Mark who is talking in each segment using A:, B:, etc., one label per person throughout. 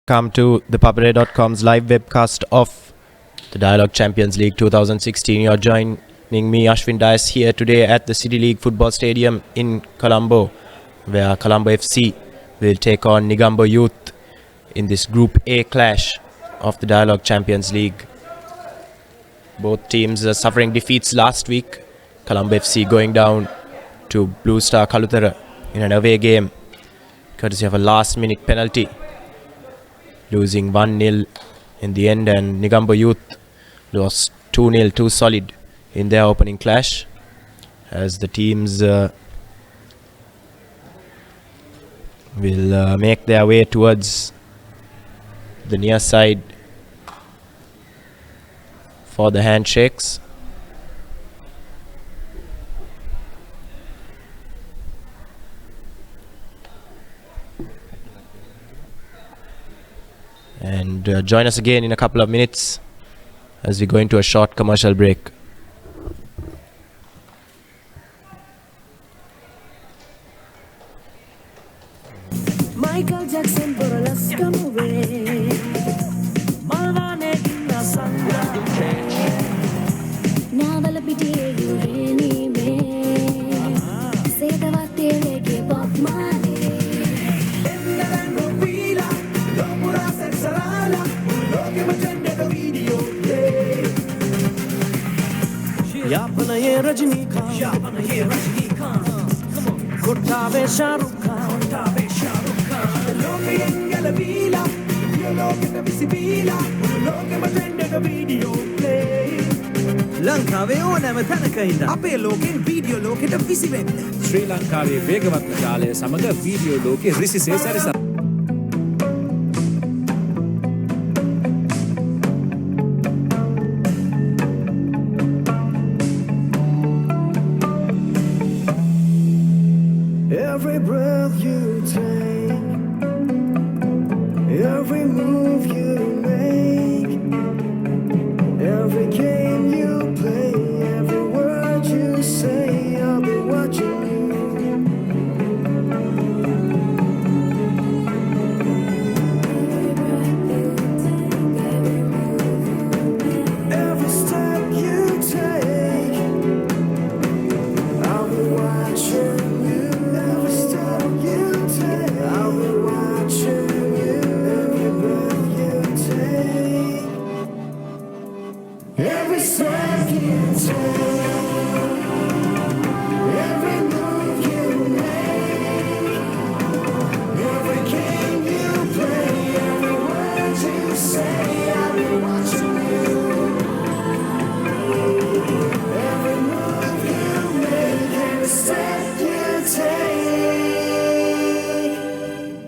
A: welcome to ThePapare.com's live webcast of the Dialog Champions League 2016. You're joining me, Ashwin Dias, here today at the City League Football Stadium in Colombo, where Colombo FC will take on Negombo Youth in this Group A clash of the Dialog Champions League. Both teams are suffering defeats last week. Colombo FC going down to Blue Star Kalutara in an away game, courtesy of a last-minute penalty, losing 1-0 in the end, and Negombo Youth lost 2-0, too solid in their opening clash, as the teams will make their way towards the near side for the handshakes. And join us again in a couple of minutes as we go into a short commercial break.
B: Michael Jackson, let's come away. Malvane inna sanga. Now the lapide you really me. Say the vate leke Bob Marley. Yapana ye Rajnikant, yapana ye Rajnikant. Come on, Kottave Shahrukh Khan, Kottave Shahrukh Khan. Loke engala bila, yo loke na visibila, loke matenda video play. Lankave onama thanaka inda ape loke video loke da visibenna. Sri Lankave vegawatna jalaye samaga video loke risise sarisa. Every breath you take, every move you make, every game you play, every word you say, I'll be watching you. Every step you take, I'll be watching you. Every step you take, every move you make, every game you play, every word you say, I'll be watching you. Every move you make, every step you take,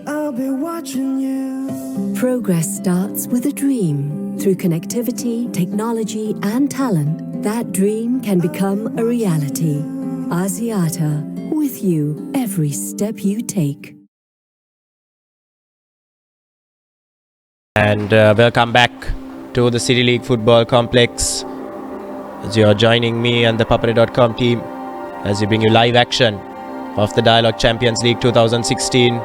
B: I'll be watching you.
C: Progress starts with a dream. Through connectivity, technology, and talent, that dream can become a reality. Asiata, with you every step you take.
A: And welcome back to the City League Football Complex, as you are joining me and the ThePapare.com team as we bring you live action of the Dialog Champions League 2016.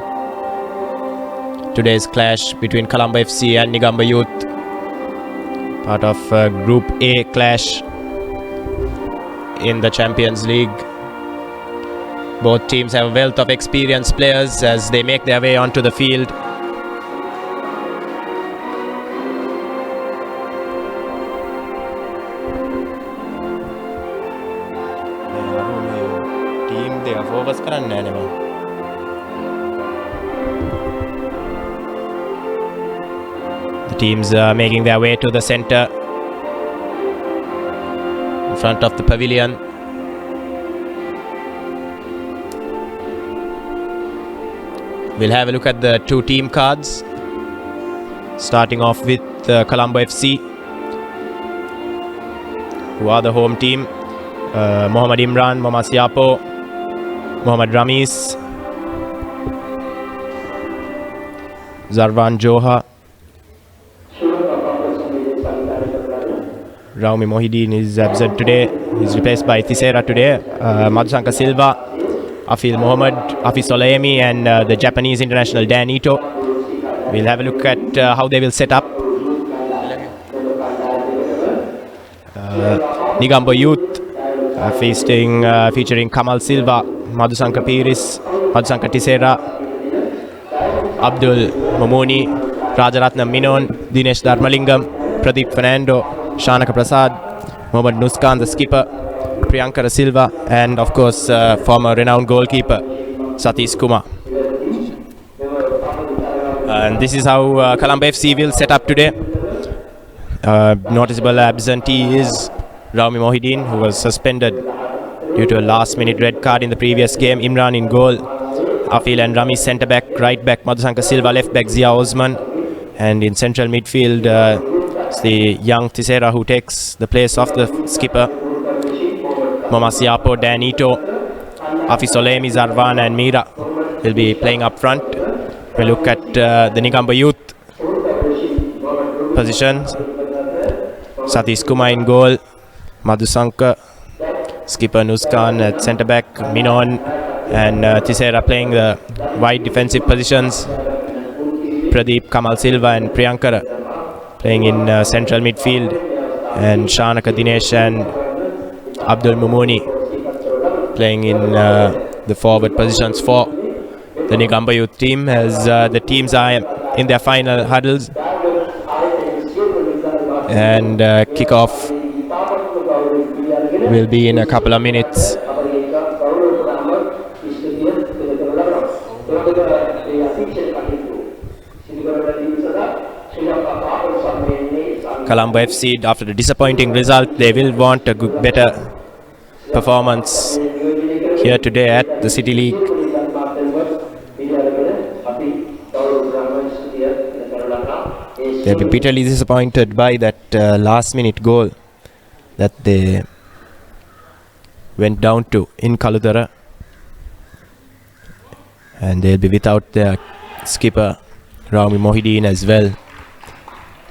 A: Today's clash between Colombo FC and Negombo Youth, part of Group A clash in the Champions League. Both teams have a wealth of experienced players as they make their way onto the field. Team they focus karanne naha. Teams making their way to the center in front of the pavilion. We'll have a look at the two team cards, starting off with Colombo FC, who are the home team. Mohammad Imran, Mohammad Siapo, Mohammad Ramis, Zarwan Joha, Raumi Mohideen is absent today. He's replaced by Thisera today. Madhusanka Silva, Afil Mohammed, Afis Olaemi, and the Japanese international Dan Ito. We'll have a look at how they will set up. Negombo Youth featuring Kamal Silva, Madhusanka Piris, Madhusanka Tisera, Abdul Momoni, Rajaratnam Minon, Dinesh Dharmalingam, Pradeep Fernando, Shanaka Prasad, Mohammad Nuskan, the skipper, Priyankara Silva, and of course former renowned goalkeeper Satish Kumar. And this is how Colombo FC will set up today. Noticeable absentee is Raumi Mohideen, who was suspended due to a last-minute red card in the previous game. Imran in goal, Afil and Rami centre back, right back Madhusanka Silva, left back Zia Osman, and in central midfield it's the young Tisera who takes the place of the skipper. Mama Siapo, Danito, Afisolemi, Zarvan and Mira will be playing up front. We look at the Negombo Youth positions. Satish Kumar in goal, Madhusanka, skipper Nuskan at centre back, Minon and Tisera playing the wide defensive positions. Pradeep, Kamal Silva and Priyankara playing in central midfield, and Shanaka, Dinesh and Abdul Mumuni playing in the forward positions for the Negombo Youth team, as the teams are in their final huddles. And kick-off will be in a couple of minutes. Colombo FC, after the disappointing result, they will want a better performance here today at the City League. They'll be bitterly disappointed by that last-minute goal that they went down to in Kaludara, and they'll be without their skipper Raumi Mohideen as well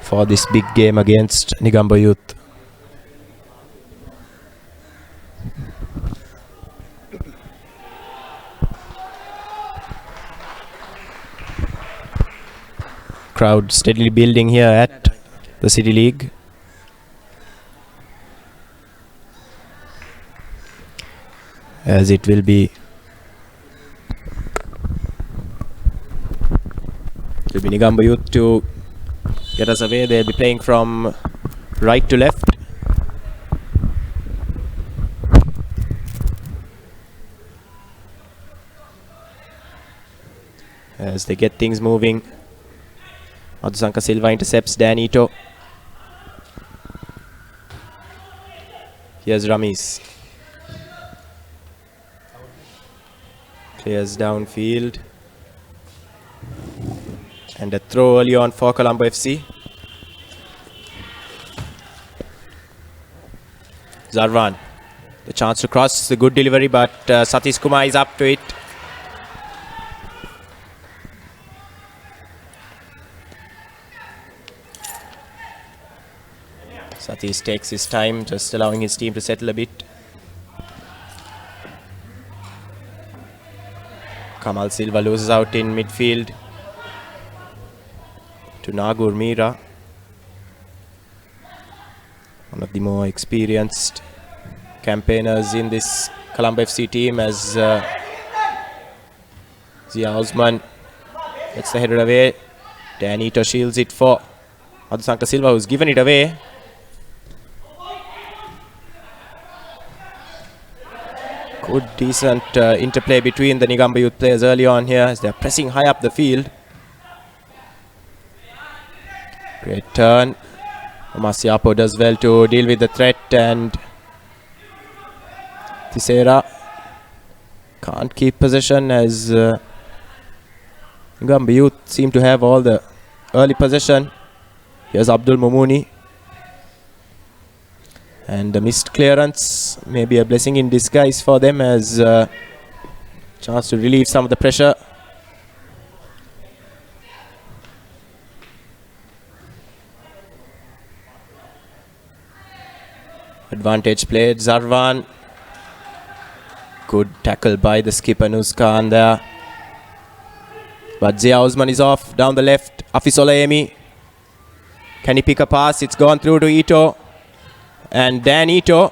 A: for this big game against Negombo Youth. Crowd steadily building here at the City League. As it will be Negombo Youth to get us away. They'll be playing from right to left. As they get things moving, Madhusanka Silva intercepts Danito. Here's Ramis. Clears downfield. And a throw early on for Colombo FC. Zarvan. The chance to cross, the good delivery, but Satish Kumar is up to it. Satish takes his time, just allowing his team to settle a bit. Kamal Silva loses out in midfield to Nagur Mira, one of the more experienced campaigners in this Colombo FC team, as Zia Osman gets the header away. Danito shields it for Madhusanka Silva, who's given it away. Good, decent interplay between the Negombo Youth players early on here as they're pressing high up the field. Great turn. Omasiapo does well to deal with the threat, and Tisera can't keep possession as Negombo Youth seem to have all the early possession. Here's Abdul Mumuni. And the missed clearance may be a blessing in disguise for them, as chance to relieve some of the pressure. Advantage played, Zarvan. Good tackle by the skipper Nuskan there. But Zia Osman is off down the left. Afisolayemi. Can he pick a pass? It's gone through to Ito. And Dan Ito,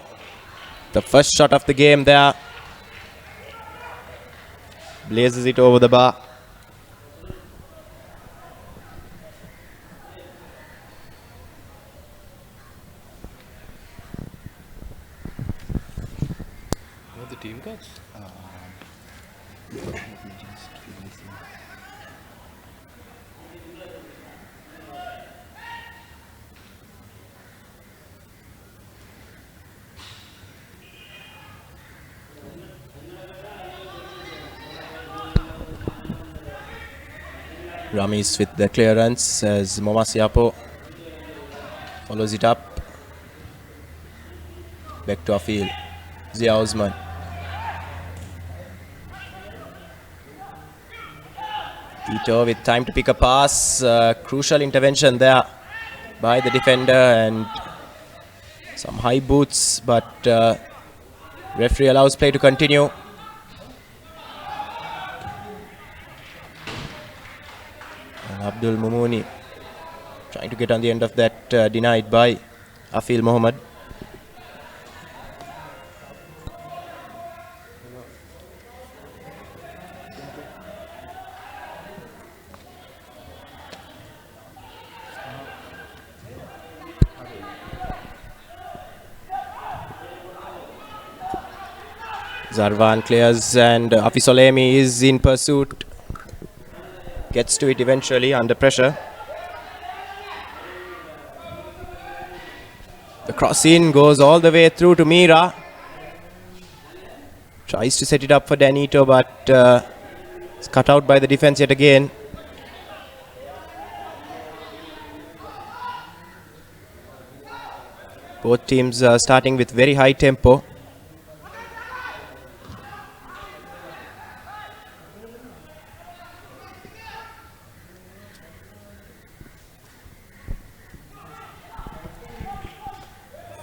A: the first shot of the game there, blazes it over the bar.
D: What the team cards?
A: Ramis with the clearance as Momasiapo follows it up. Back to Afil. Zia Osman. Ito with time to pick a pass. Crucial intervention there by the defender and some high boots, but referee allows play to continue. And Abdul Mumuni trying to get on the end of that, denied by Afil Mohammed. Zarvan clears and Afisolemi is in pursuit. Gets to it eventually under pressure. The cross in goes all the way through to Mira. Tries to set it up for Danito, but it's cut out by the defense yet again. Both teams are starting with very high tempo.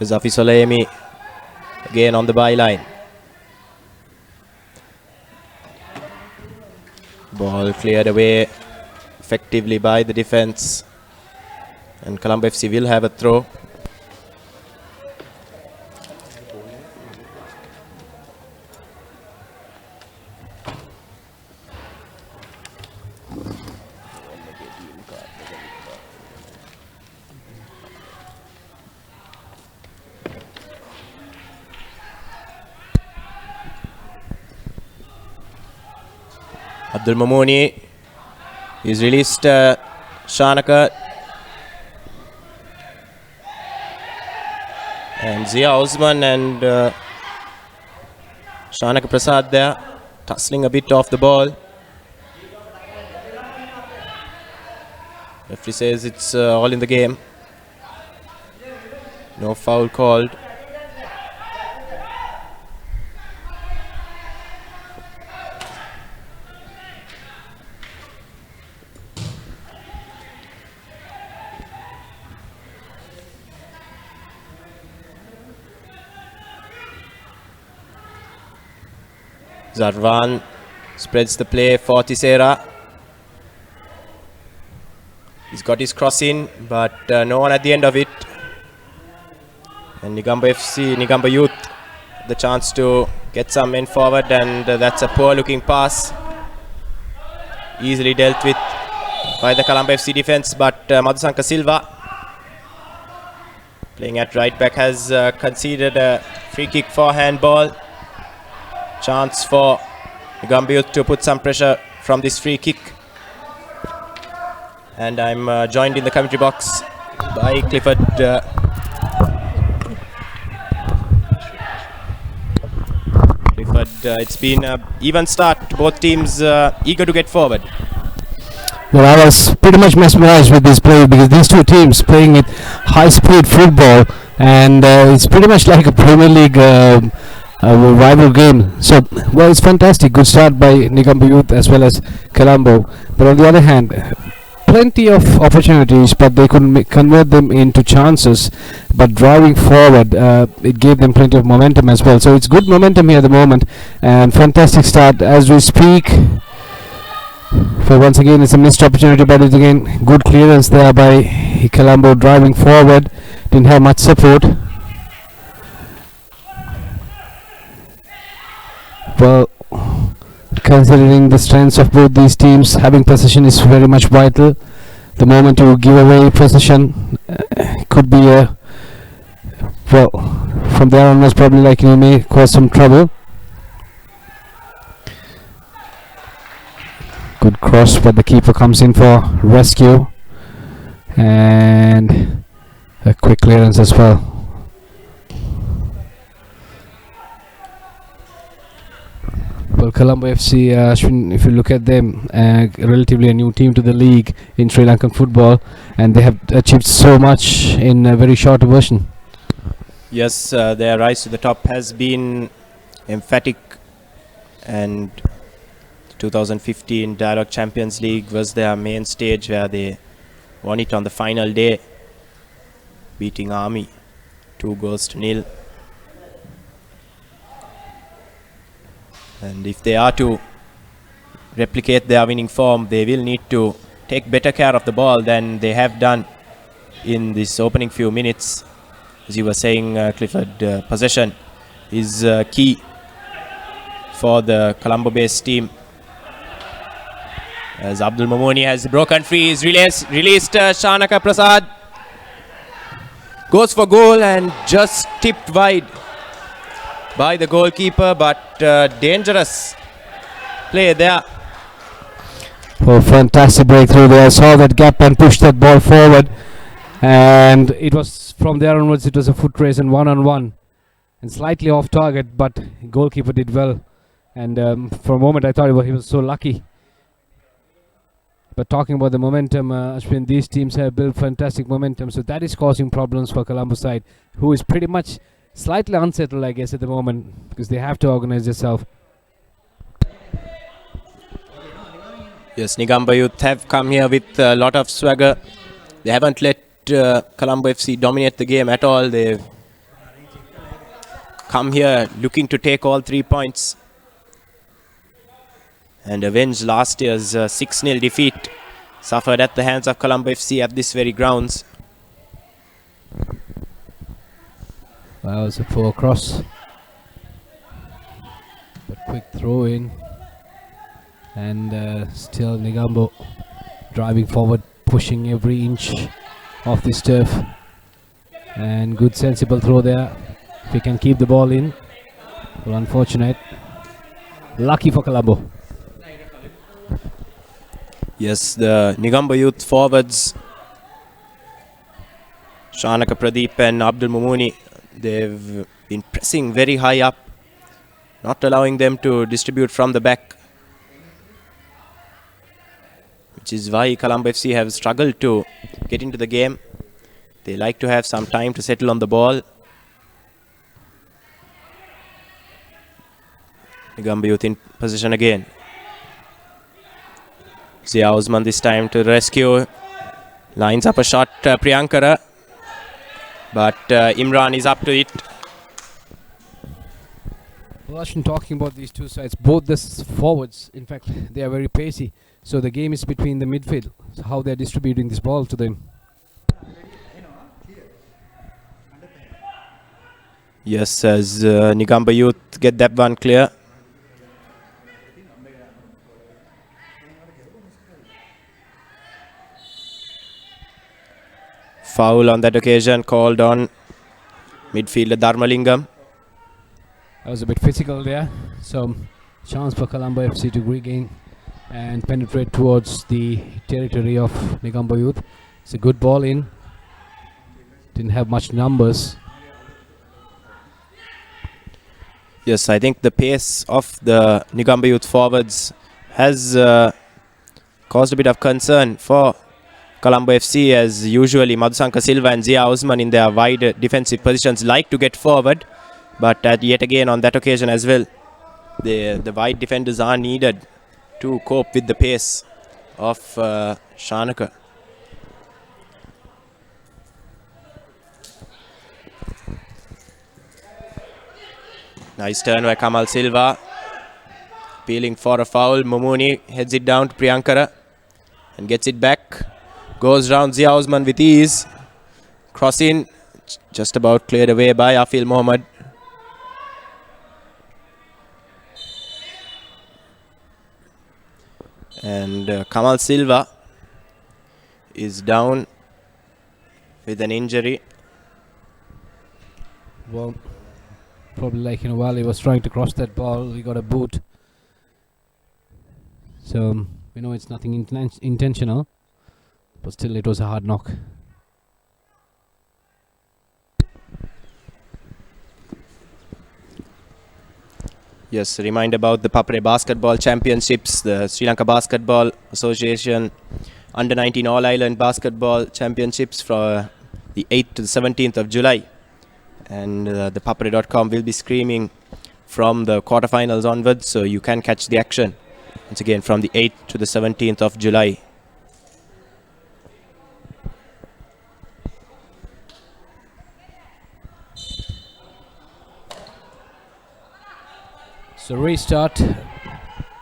A: Afisolemi again on the byline. Ball cleared away effectively by the defense, and Colombo FC will have a throw. Abdul Mamouni is released. Shanaka and Zia Osman and Shanaka Prasad there, tussling a bit off the ball. Referee says it's all in the game. No foul called. Zarvan spreads the play for Tisera. He's got his cross in, but no one at the end of it. And Negombo FC, Negombo Youth, the chance to get some men forward, and that's a poor looking pass. Easily dealt with by the Colombo FC defense, but Madhusanka Silva, playing at right back, has conceded a free kick for handball. Chance for Negombo Youth to put some pressure from this free kick. And I'm joined in the commentary box by Clifford. It's been an even start. Both teams eager to get forward.
E: Well, I was pretty much mesmerized with this play because these two teams playing with high-speed football, and it's pretty much like a Premier League rival game. So, well, it's fantastic. Good start by Negombo Youth as well as Colombo. But on the other hand, plenty of opportunities, but they couldn't convert them into chances. But driving forward, it gave them plenty of momentum as well. So it's good momentum here at the moment, and fantastic start as we speak. So once again, it's a missed opportunity, but it's again good clearance there by Colombo driving forward. Didn't have much support. Well, considering the strengths of both these teams, having possession is very much vital. The moment you give away possession, could be a, well, from there onwards probably like may cause some trouble. Good cross, but the keeper comes in for rescue, and a quick clearance as well. Well, Colombo FC, Ashwin, if you look at them, relatively a new team to the league in Sri Lankan football, and they have achieved so much in a very short version.
A: Yes, their rise to the top has been emphatic, and 2015 Dialog Champions League was their main stage where they won it on the final day, beating Army 2-0. And if they are to replicate their winning form, they will need to take better care of the ball than they have done in this opening few minutes. As you were saying, Clifford, possession is key for the Colombo-based team. As Abdul Mamoni has broken free, is released Shanaka Prasad goes for goal and just tipped wide by the goalkeeper, but dangerous play there.
E: Oh, fantastic breakthrough there. Saw that gap and pushed that ball forward, and it was from there onwards it was a foot race and one-on-one and slightly off target, but goalkeeper did well, and for a moment I thought he was so lucky. But talking about the momentum, Ashwin, these teams have built fantastic momentum, so that is causing problems for Colombo side, who is pretty much slightly unsettled, I guess, at the moment, because they have to organize themselves.
A: Yes, Negombo Youth have come here with a lot of swagger. They haven't let Colombo FC dominate the game at all. They've come here looking to take all 3 points and avenge last year's 6-0 defeat suffered at the hands of Colombo FC at this very grounds.
E: That was a poor cross, but quick throw in, and still Negombo driving forward, pushing every inch of this turf, and good sensible throw there. If he can keep the ball in, well, unfortunate. Lucky for Colombo.
A: Yes, the Negombo Youth forwards, Shanaka Pradeep and Abdul Mumuni, they've been pressing very high up, not allowing them to distribute from the back, which is why Colombo FC have struggled to get into the game. They like to have some time to settle on the ball. Negombo Youth in position again. Zia Osman this time to rescue. Lines up a shot, Priyankara. But Imran is up to it.
E: Well, Ashwin, talking about these two sides, both the forwards, in fact, they are very pacey. So the game is between the midfield, so how they are distributing this ball to them.
A: Yes, as Negombo Youth get that one clear. Foul on that occasion called on midfielder Dharmalingam.
E: That was a bit physical there. So chance for Colombo FC to regain and penetrate towards the territory of Negombo Youth. It's a good ball in. Didn't have much numbers.
A: Yes, I think the pace of the Negombo Youth forwards has caused a bit of concern for Colombo FC, as usually Madhusanka Silva and Zia Osman in their wide defensive positions like to get forward, but yet again on that occasion as well, the wide defenders are needed to cope with the pace of Shanaka. Nice turn by Kamal Silva, peeling for a foul. Mumuni heads it down to Priyankara. and gets it back. Goes round Zia Osman with ease. Crossing, just about cleared away by Afil Mohammed. And Kamal Silva is down with an injury.
E: Well, probably like, while he was trying to cross that ball, he got a boot. So, we know it's nothing intentional, but still it was a hard knock.
A: Yes, remind about the ThePapare Basketball Championships, the Sri Lanka Basketball Association Under 19 All Island Basketball Championships from the 8th to the 17th of July. And ThePapare.com will be streaming from the quarterfinals onwards, so you can catch the action once again from the 8th to the 17th of July.
E: So restart.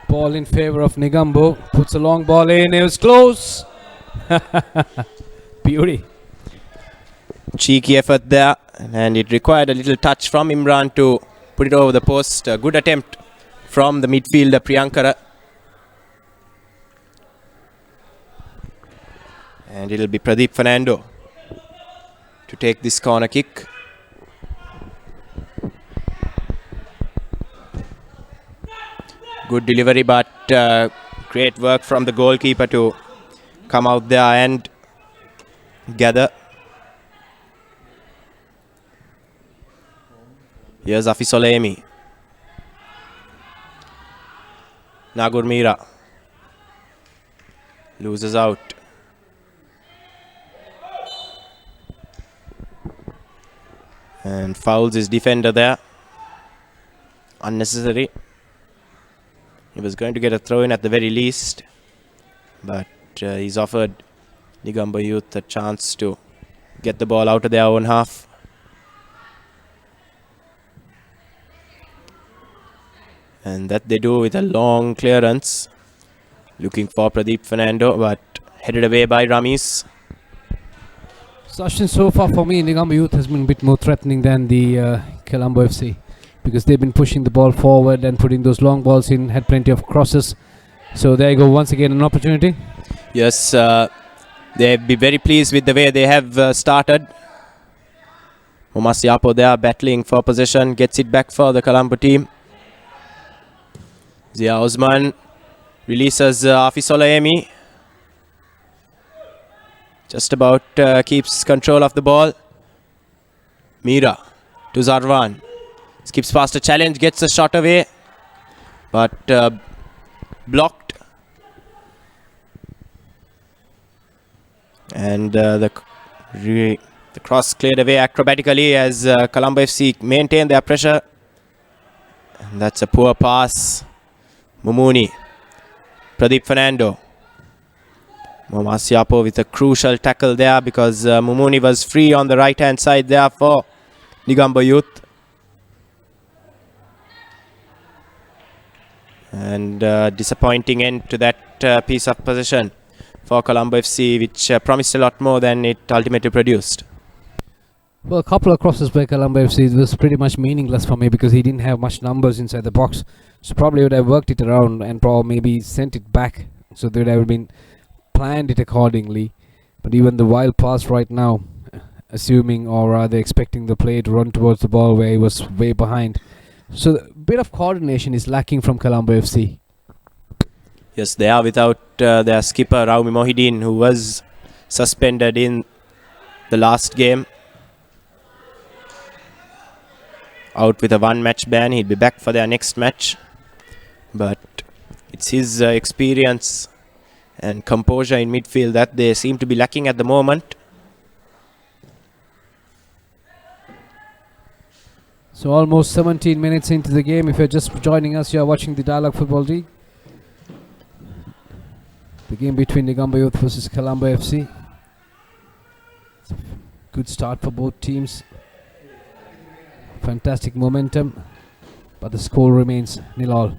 E: Ball in favor of Negombo. Puts a long ball in. It was close. Beauty.
A: Cheeky effort there, and it required a little touch from Imran to put it over the post. A good attempt from the midfielder Priyankara. And it'll be Pradeep Fernando to take this corner kick. Good delivery, but great work from the goalkeeper to come out there and gather. Here's Afisolemi. Nagur Mira loses out. And fouls his defender there. Unnecessary. He was going to get a throw in at the very least, but he's offered Negombo Youth a chance to get the ball out of their own half. And that they do with a long clearance. Looking for Pradeep Fernando, but headed away by Ramis.
E: So far for me, Negombo Youth has been a bit more threatening than the Colombo FC, because they've been pushing the ball forward and putting those long balls in, had plenty of crosses. So there you go, once again an opportunity.
A: Yes, they'll be very pleased with the way they have started. Momas Yapo there battling for possession, gets it back for the Colombo team. Zia Osman releases Afisolemi. Just about keeps control of the ball. Mira to Zarwan. Skips past a challenge, gets a shot away, but blocked. And the cross cleared away acrobatically as Colombo FC maintain their pressure. And that's a poor pass. Mumuni. Pradeep Fernando. Momas Yapo with a crucial tackle there, because Mumuni was free on the right hand side there for Negombo Youth. And disappointing end to that piece of possession for Colombo FC, which promised a lot more than it ultimately produced.
E: Well, a couple of crosses by Colombo FC was pretty much meaningless for me, because he didn't have much numbers inside the box. So probably would have worked it around and probably maybe sent it back, so they would have been planned it accordingly. But even the wild pass right now, assuming or rather expecting the player to run towards the ball where he was way behind. So a bit of coordination is lacking from Colombo FC.
A: Yes, they are without their skipper Raumi Mohideen, who was suspended in the last game. Out with a one-match ban. He'll be back for their next match. But it's his experience and composure in midfield that they seem to be lacking at the moment.
E: So almost 17 minutes into the game. If you're just joining us, you're watching the Dialog Football League. The game between Negombo Youth versus Colombo FC. It's a good start for both teams. Fantastic momentum, but the score remains 0-0.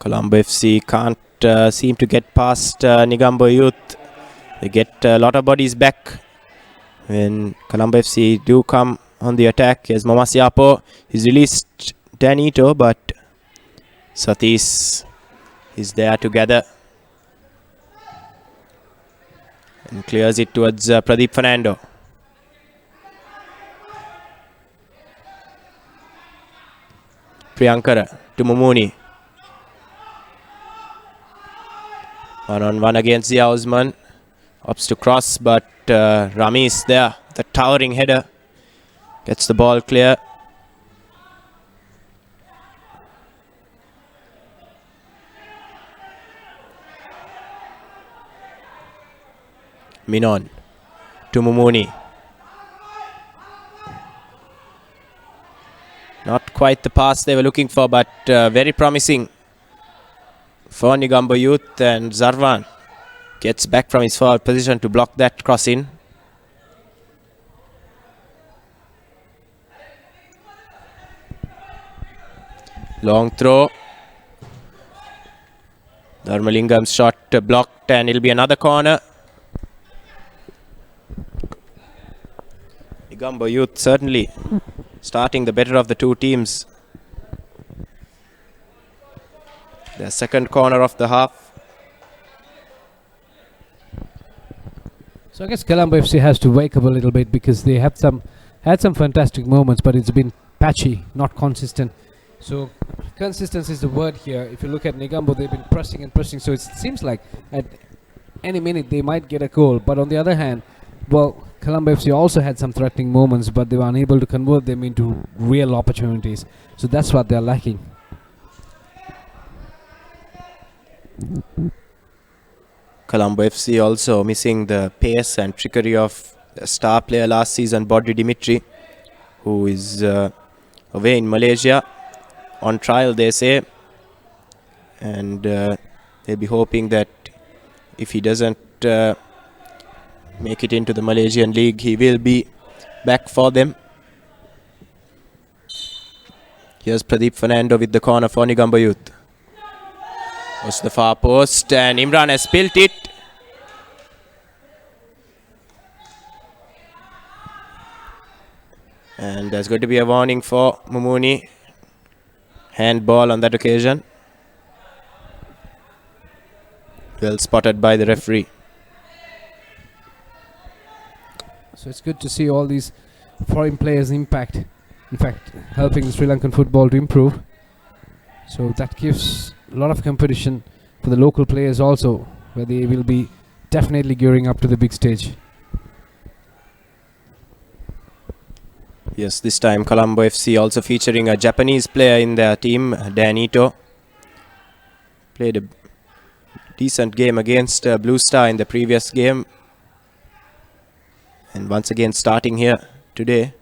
A: Colombo FC can't seem to get past Negombo Youth. They get a lot of bodies back when Colombo FC do come on the attack. Here's Momasiapo. He's released Danito, but Satish is there together and clears it towards Pradeep Fernando. Priyankara to Mumuni. 1-on-1 against the Osman. Opts to cross, but Rami is there. The towering header gets the ball clear. Minon to Mumuni. Not quite the pass they were looking for, but very promising for Negombo Youth, and Zarwan gets back from his forward position to block that cross in. Long throw. Dharmalingam's shot blocked, and it'll be another corner. Negombo Youth certainly starting the better of the two teams. Their second corner of the half.
E: So I guess Colombo FC has to wake up a little bit, because they have had some fantastic moments, but it's been patchy, not consistent. So consistency is the word here. If you look at Negombo, they've been pressing and pressing, so it seems like at any minute they might get a goal. But on the other hand, well, Colombo FC also had some threatening moments, but they were unable to convert them into real opportunities. So that's what they're lacking.
A: Colombo FC also missing the pace and trickery of the star player last season, Bodri Dimitri, who is away in Malaysia on trial, they say. And they'll be hoping that if he doesn't make it into the Malaysian league, he will be back for them. Here's Pradeep Fernando with the corner for Negombo Youth. Goes to the far post, and Imran has spilt it. And there's going to be a warning for Mumuni. Handball on that occasion. Well spotted by the referee.
E: So it's good to see all these foreign players' impact, in fact, helping the Sri Lankan football to improve. So that gives a lot of competition for the local players also, where they will be definitely gearing up to the big stage.
A: Yes, this time Colombo FC also featuring a Japanese player in their team, Danito. Played a decent game against Blue Star in the previous game. And once again starting here today.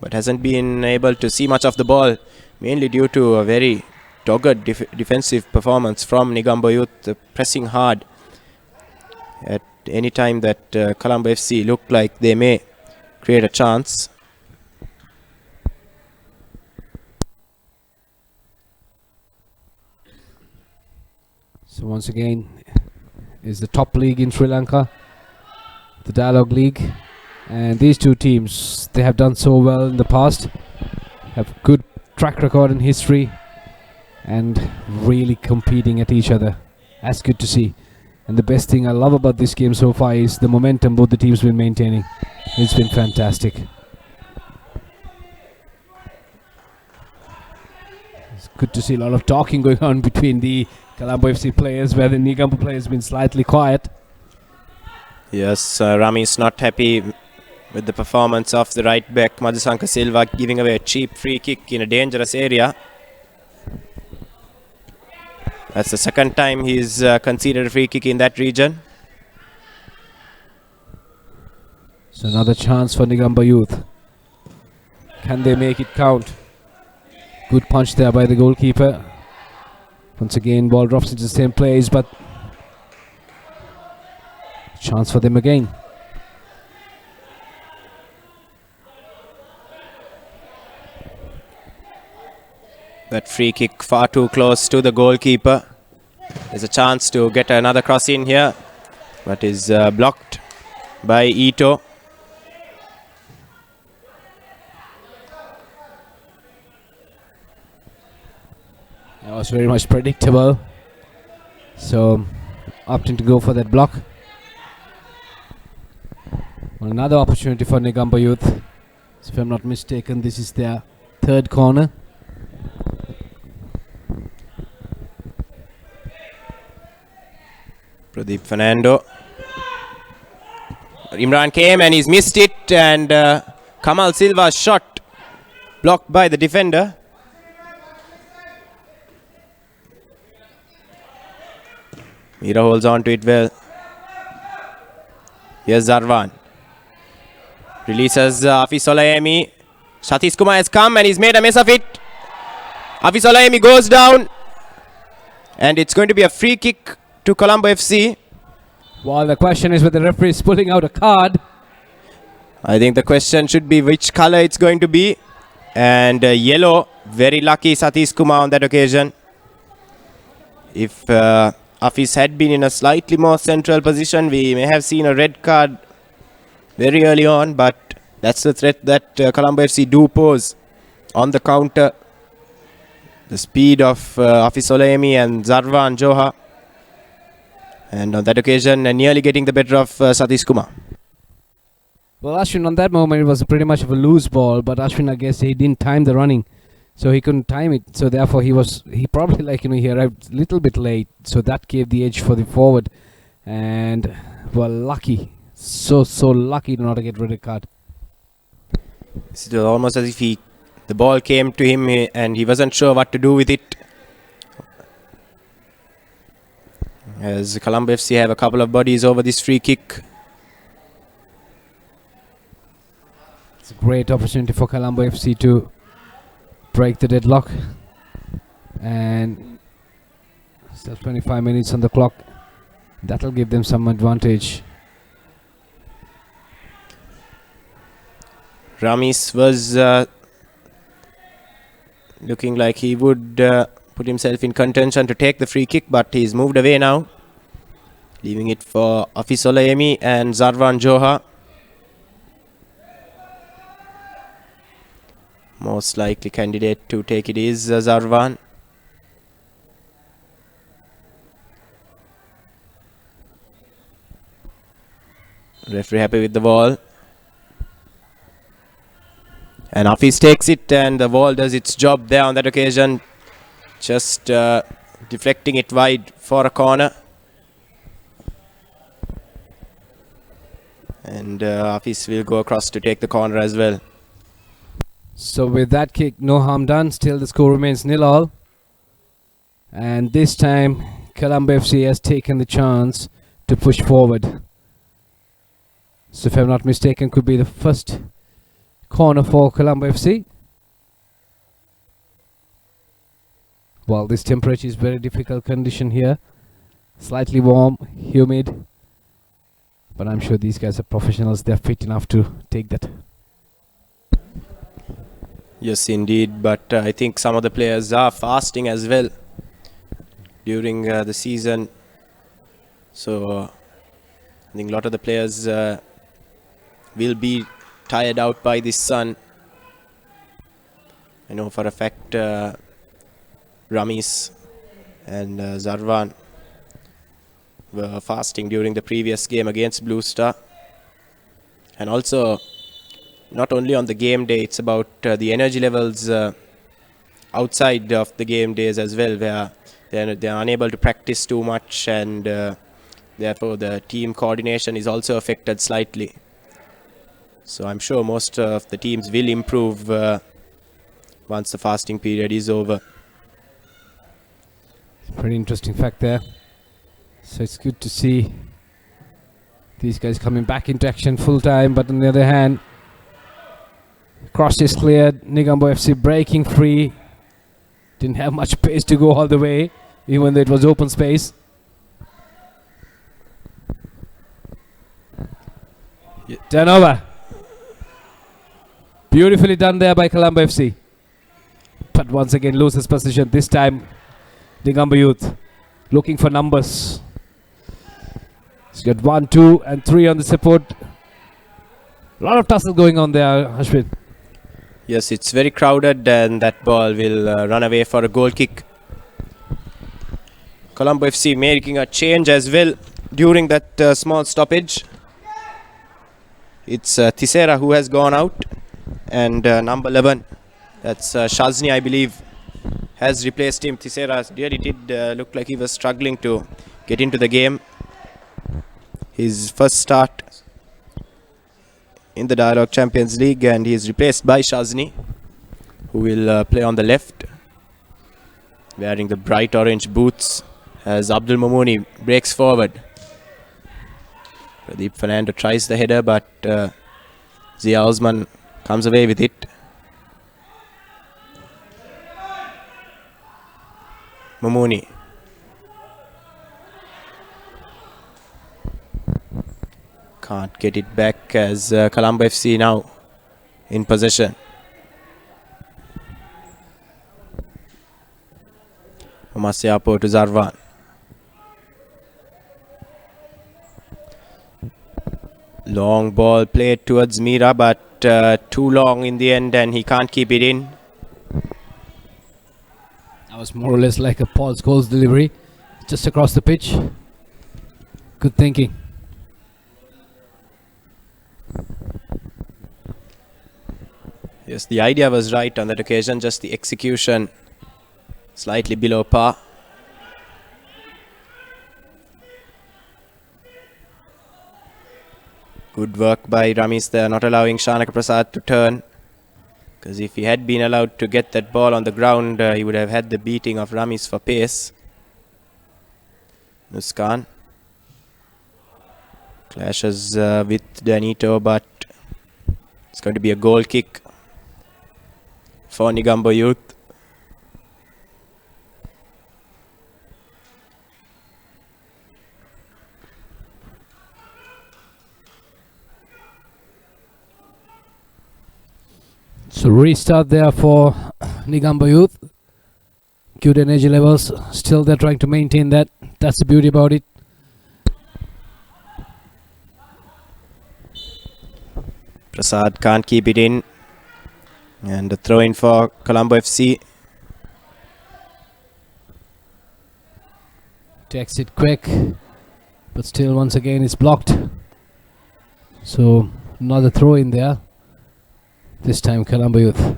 A: But hasn't been able to see much of the ball, mainly due to a very dogged defensive performance from Negombo Youth, pressing hard at any time that Colombo FC looked like they may create a chance.
E: So once again, is the top league in Sri Lanka, the Dialog League, and these two teams, they have done so well in the past, have good track record in history, and really competing at each other. That's good to see. And the best thing I love about this game so far is the momentum both the teams have been maintaining. It's been fantastic. It's good to see a lot of talking going on between the Colombo FC players, where the Negombo players have been slightly quiet.
A: Yes, Rami is not happy with the performance of the right back, Madhusanka Silva, giving away a cheap free kick in a dangerous area. That's the second time he's conceded a free kick in that region.
E: So another chance for Negombo Youth. Can they make it count? Good punch there by the goalkeeper. Once again, ball drops into the same place, but chance for them again.
A: That free kick far too close to the goalkeeper. There's a chance to get another cross in here, but is blocked by Ito.
E: That was very much predictable. So, opting to go for that block. Well, another opportunity for Negombo Youth. So if I'm not mistaken, this is their third corner.
A: Pradeep Fernando. Imran came and he's missed it, and Kamal Silva's shot blocked by the defender. Mira holds on to it well. Here's Zarwan. Releases Hafiz Olayemi. Satish Kumar has come and he's made a mess of it. Hafiz Olayemi goes down. And it's going to be a free kick to Colombo FC.
E: Well, the question is whether the referee is pulling out a card.
A: I think the question should be which color it's going to be. And yellow. Very lucky Satish Kumar on that occasion. If Hafiz had been in a slightly more central position, we may have seen a red card very early on, but that's the threat that Colombo FC do pose on the counter. The speed of Hafiz Olayemi and Zarwan Johar. And on that occasion, nearly getting the better of Satish Kumar.
E: Well, Ashwin, on that moment, it was pretty much of a loose ball, but Ashwin, I guess, he didn't time the running. So he couldn't time it. So therefore, he probably he arrived a little bit late. So that gave the edge for the forward. And, well, lucky. So lucky not to get rid of card.
A: It's almost as if the ball came to him and he wasn't sure what to do with it. As Colombo FC have a couple of bodies over this free kick.
E: It's a great opportunity for Colombo FC to break the deadlock. And still 25 minutes on the clock. That'll give them some advantage.
A: Ramis was looking like he would put himself in contention to take the free kick, but he's moved away now, leaving it for Hafiz Olayemi and Zarwan Johar. Most likely candidate to take it is Zarwan. Referee happy with the ball. And Hafiz takes it, and the ball does its job there on that occasion. Just deflecting it wide for a corner. And Hafiz will go across to take the corner as well.
E: So with that kick, no harm done. Still the score remains 0-0. And this time, Colombo FC has taken the chance to push forward. So if I'm not mistaken, could be the first corner for Colombo FC. Well, this temperature is very difficult condition here. Slightly warm, humid. But I'm sure these guys are professionals. They're fit enough to take that.
A: Yes, indeed. But I think some of the players are fasting as well during the season. So I think a lot of the players will be tired out by this sun. I know for a fact Ramis and Zarwan were fasting during the previous game against Blue Star. And also, not only on the game day, it's about the energy levels outside of the game days as well, where they're unable to practice too much, and therefore the team coordination is also affected slightly. So I'm sure most of the teams will improve once the fasting period is over.
E: Pretty interesting fact there. So it's good to see these guys coming back into action full time, but on the other hand, cross is cleared. Negombo FC breaking free. Didn't have much pace to go all the way, even though it was open space. Turnover. Beautifully done there by Colombo FC. but once again loses position. This time, Negombo Youth looking for numbers. He's got 1, 2, and 3 on the support. A lot of tussle going on there, Ashwin.
A: Yes, it's very crowded, and that ball will run away for a goal kick. Colombo FC making a change as well during that small stoppage. It's Thisera who has gone out, and number 11, that's Shazni, I believe, has replaced him. Thisera really did look like he was struggling to get into the game. His first start in the Dialog Champions League, and he is replaced by Shazni, who will play on the left, wearing the bright orange boots, as Abdul Mamouni breaks forward. Pradeep Fernando tries the header, but Zia Osman comes away with it. Mamouni. Can't get it back, as Colombo FC now in possession. Masiapo to Zarwan. Long ball played towards Mira, but too long in the end, and he can't keep it in.
E: That was more or less like a Paul Scholes delivery, just across the pitch. Good thinking.
A: Yes, the idea was right on that occasion, just the execution slightly below par. Good work by Ramesh there, not allowing Shanaka Prasad to turn. Because if he had been allowed to get that ball on the ground, he would have had the beating of Ramesh for pace. Nuskan clashes with Danito, but it's going to be a goal kick for Negombo Youth.
E: So restart there for Negombo Youth. Good energy levels. Still they're trying to maintain that. That's the beauty about it.
A: Prasad can't keep it in. And a throw in for Colombo FC.
E: Takes it quick. But still once again it's blocked. So another throw in there. This time Colombo Youth.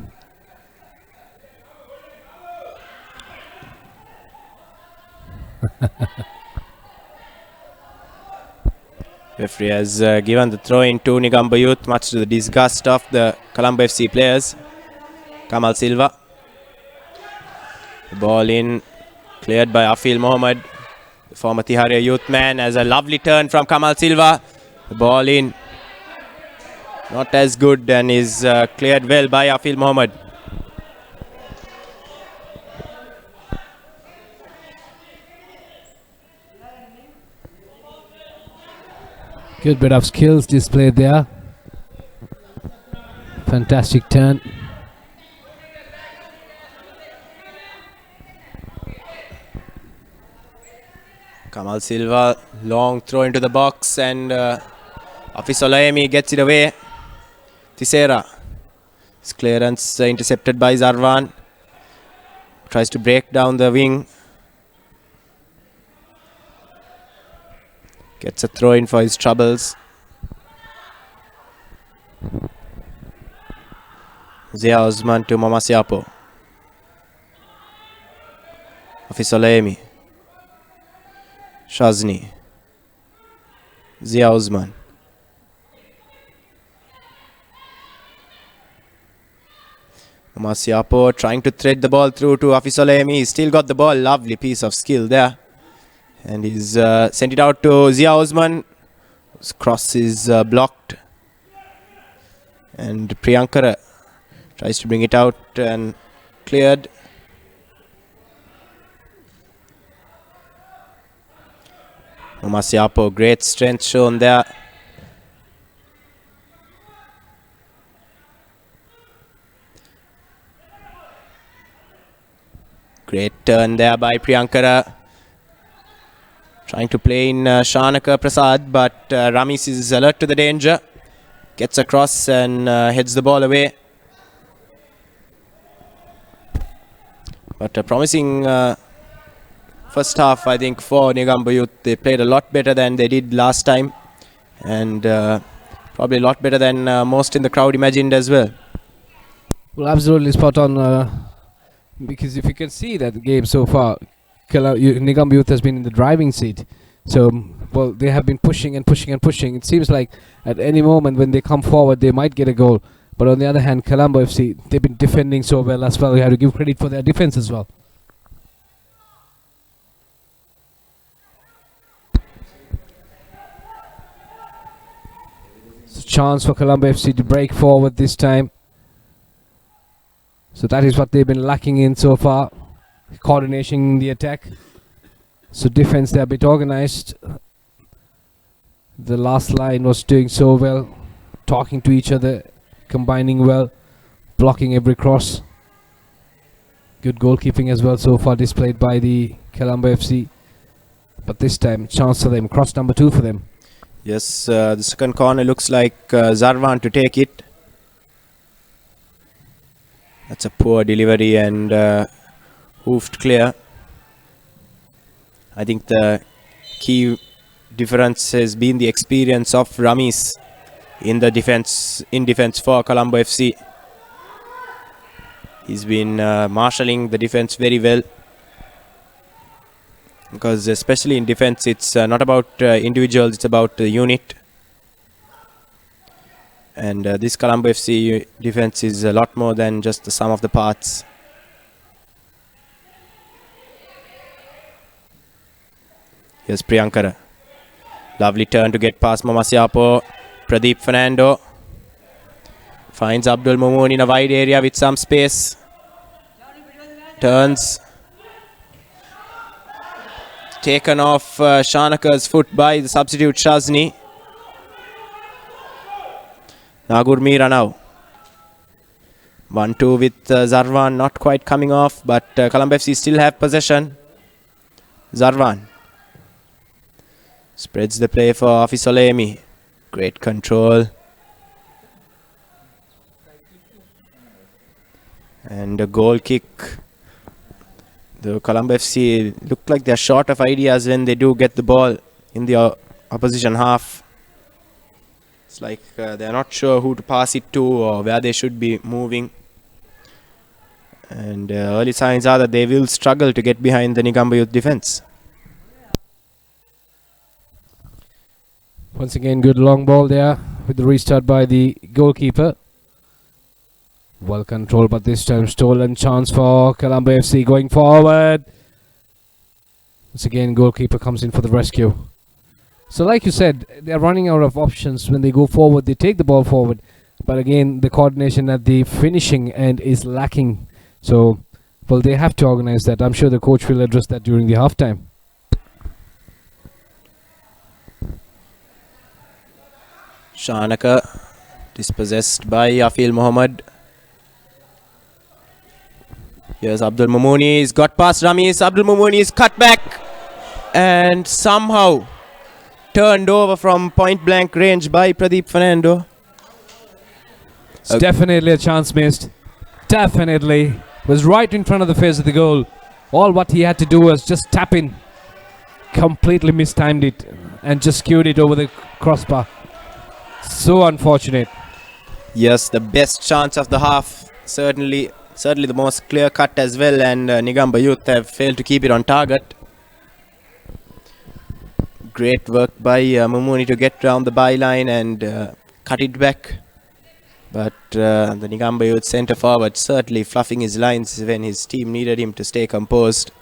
A: Referee has given the throw in to Negombo Youth, much to the disgust of the Colombo FC players. Kamal Silva. The ball in, cleared by Afil Mohammed, the former Tiharia Youth man, as a lovely turn from Kamal Silva. The ball in, not as good, and is cleared well by Afil Mohammed.
E: Good bit of skills displayed there. Fantastic turn.
A: Kamal Silva, long throw into the box, and Afis Olaemi gets it away. Thisera. His clearance intercepted by Zarwan. Tries to break down the wing. Gets a throw in for his troubles. Zia Osman to Mamasiapo. Afis Olaemi. Shazni. Zia Osman. Masiapo trying to thread the ball through to Afis Olaemi. He's still got the ball. Lovely piece of skill there. And he's sent it out to Zia Osman. His cross is blocked. And Priyankara tries to bring it out and cleared. Masiapo, great strength shown there. turn there by Priyankara. Trying to play in Shanaka Prasad, but Ramesh is alert to the danger. Gets across and heads the ball away. But a promising first half, I think, for Negombo Youth. They played a lot better than they did last time. And probably a lot better than most in the crowd imagined as well.
E: Well, absolutely spot on. Because if you can see that game so far, Negombo Youth has been in the driving seat. So, well, they have been pushing and pushing and pushing. It seems like at any moment when they come forward, they might get a goal. But on the other hand, Colombo FC, they've been defending so well as well. You have to give credit for their defense as well. So chance for Colombo FC to break forward this time. So that is what they've been lacking in so far. Coordination in the attack. So defense, they're a bit organized. The last line was doing so well. Talking to each other. Combining well. Blocking every cross. Good goalkeeping as well so far displayed by the Colombo FC. But this time, chance for them. Cross number 2 for them.
A: Yes, the second corner looks like Zarvan to take it. That's a poor delivery and hoofed clear. I think the key difference has been the experience of Ramesh in defense for Colombo FC. He's been marshalling the defense very well. Because especially in defense, it's not about individuals, it's about the unit. And this Colombo FC defense is a lot more than just the sum of the parts. Here's Priyankara. Lovely turn to get past Mamasiapo. Pradeep Fernando finds Abdul Mamoon in a wide area with some space. Turns. Taken off Shanaka's foot by the substitute Shazni. Nagur Meera now. 1-2 with Zarvan not quite coming off, but Colombo FC still have possession. Zarvan spreads the play for Afisolemi. Great control. And a goal kick. The Colombo FC look like they're short of ideas when they do get the ball in the opposition half. It's like they're not sure who to pass it to or where they should be moving. And early signs are that they will struggle to get behind the Negombo Youth defense.
E: Once again, good long ball there with the restart by the goalkeeper. Well controlled, but this time stolen chance for Colombo FC going forward. Once again, goalkeeper comes in for the rescue. So like you said, they're running out of options when they go forward. They take the ball forward. But again, the coordination at the finishing end is lacking. So, well, they have to organize that. I'm sure the coach will address that during the halftime.
A: Shanaka dispossessed by Afil Mohammed. Here's Abdul Mamouni. He's got past Ramesh. Abdul Mamouni is cut back and somehow turned over from point blank range by Pradeep Fernando.
E: It's definitely a chance missed. Definitely. Was right in front of the face of the goal. All what he had to do was just tap in. Completely mistimed it and just skewed it over the crossbar. So unfortunate.
A: Yes, the best chance of the half. Certainly the most clear cut as well, and Negombo Youth have failed to keep it on target. Great work by Mamouni to get around the byline and cut it back. But the Negombo Youth centre forward certainly fluffing his lines when his team needed him to stay composed.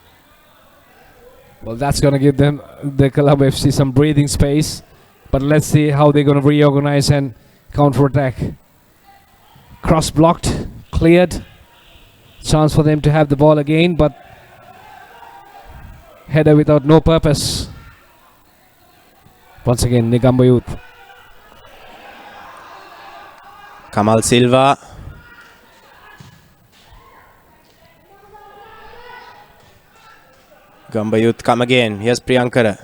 E: Well, that's going to give them, the Colombo FC, some breathing space. But let's see how they're going to reorganize and counter-attack. Cross blocked, cleared. Chance for them to have the ball again, but header without no purpose. Once again, Negombo Youth.
A: Kamal Silva. Negombo Youth come again. Here's Priyankara.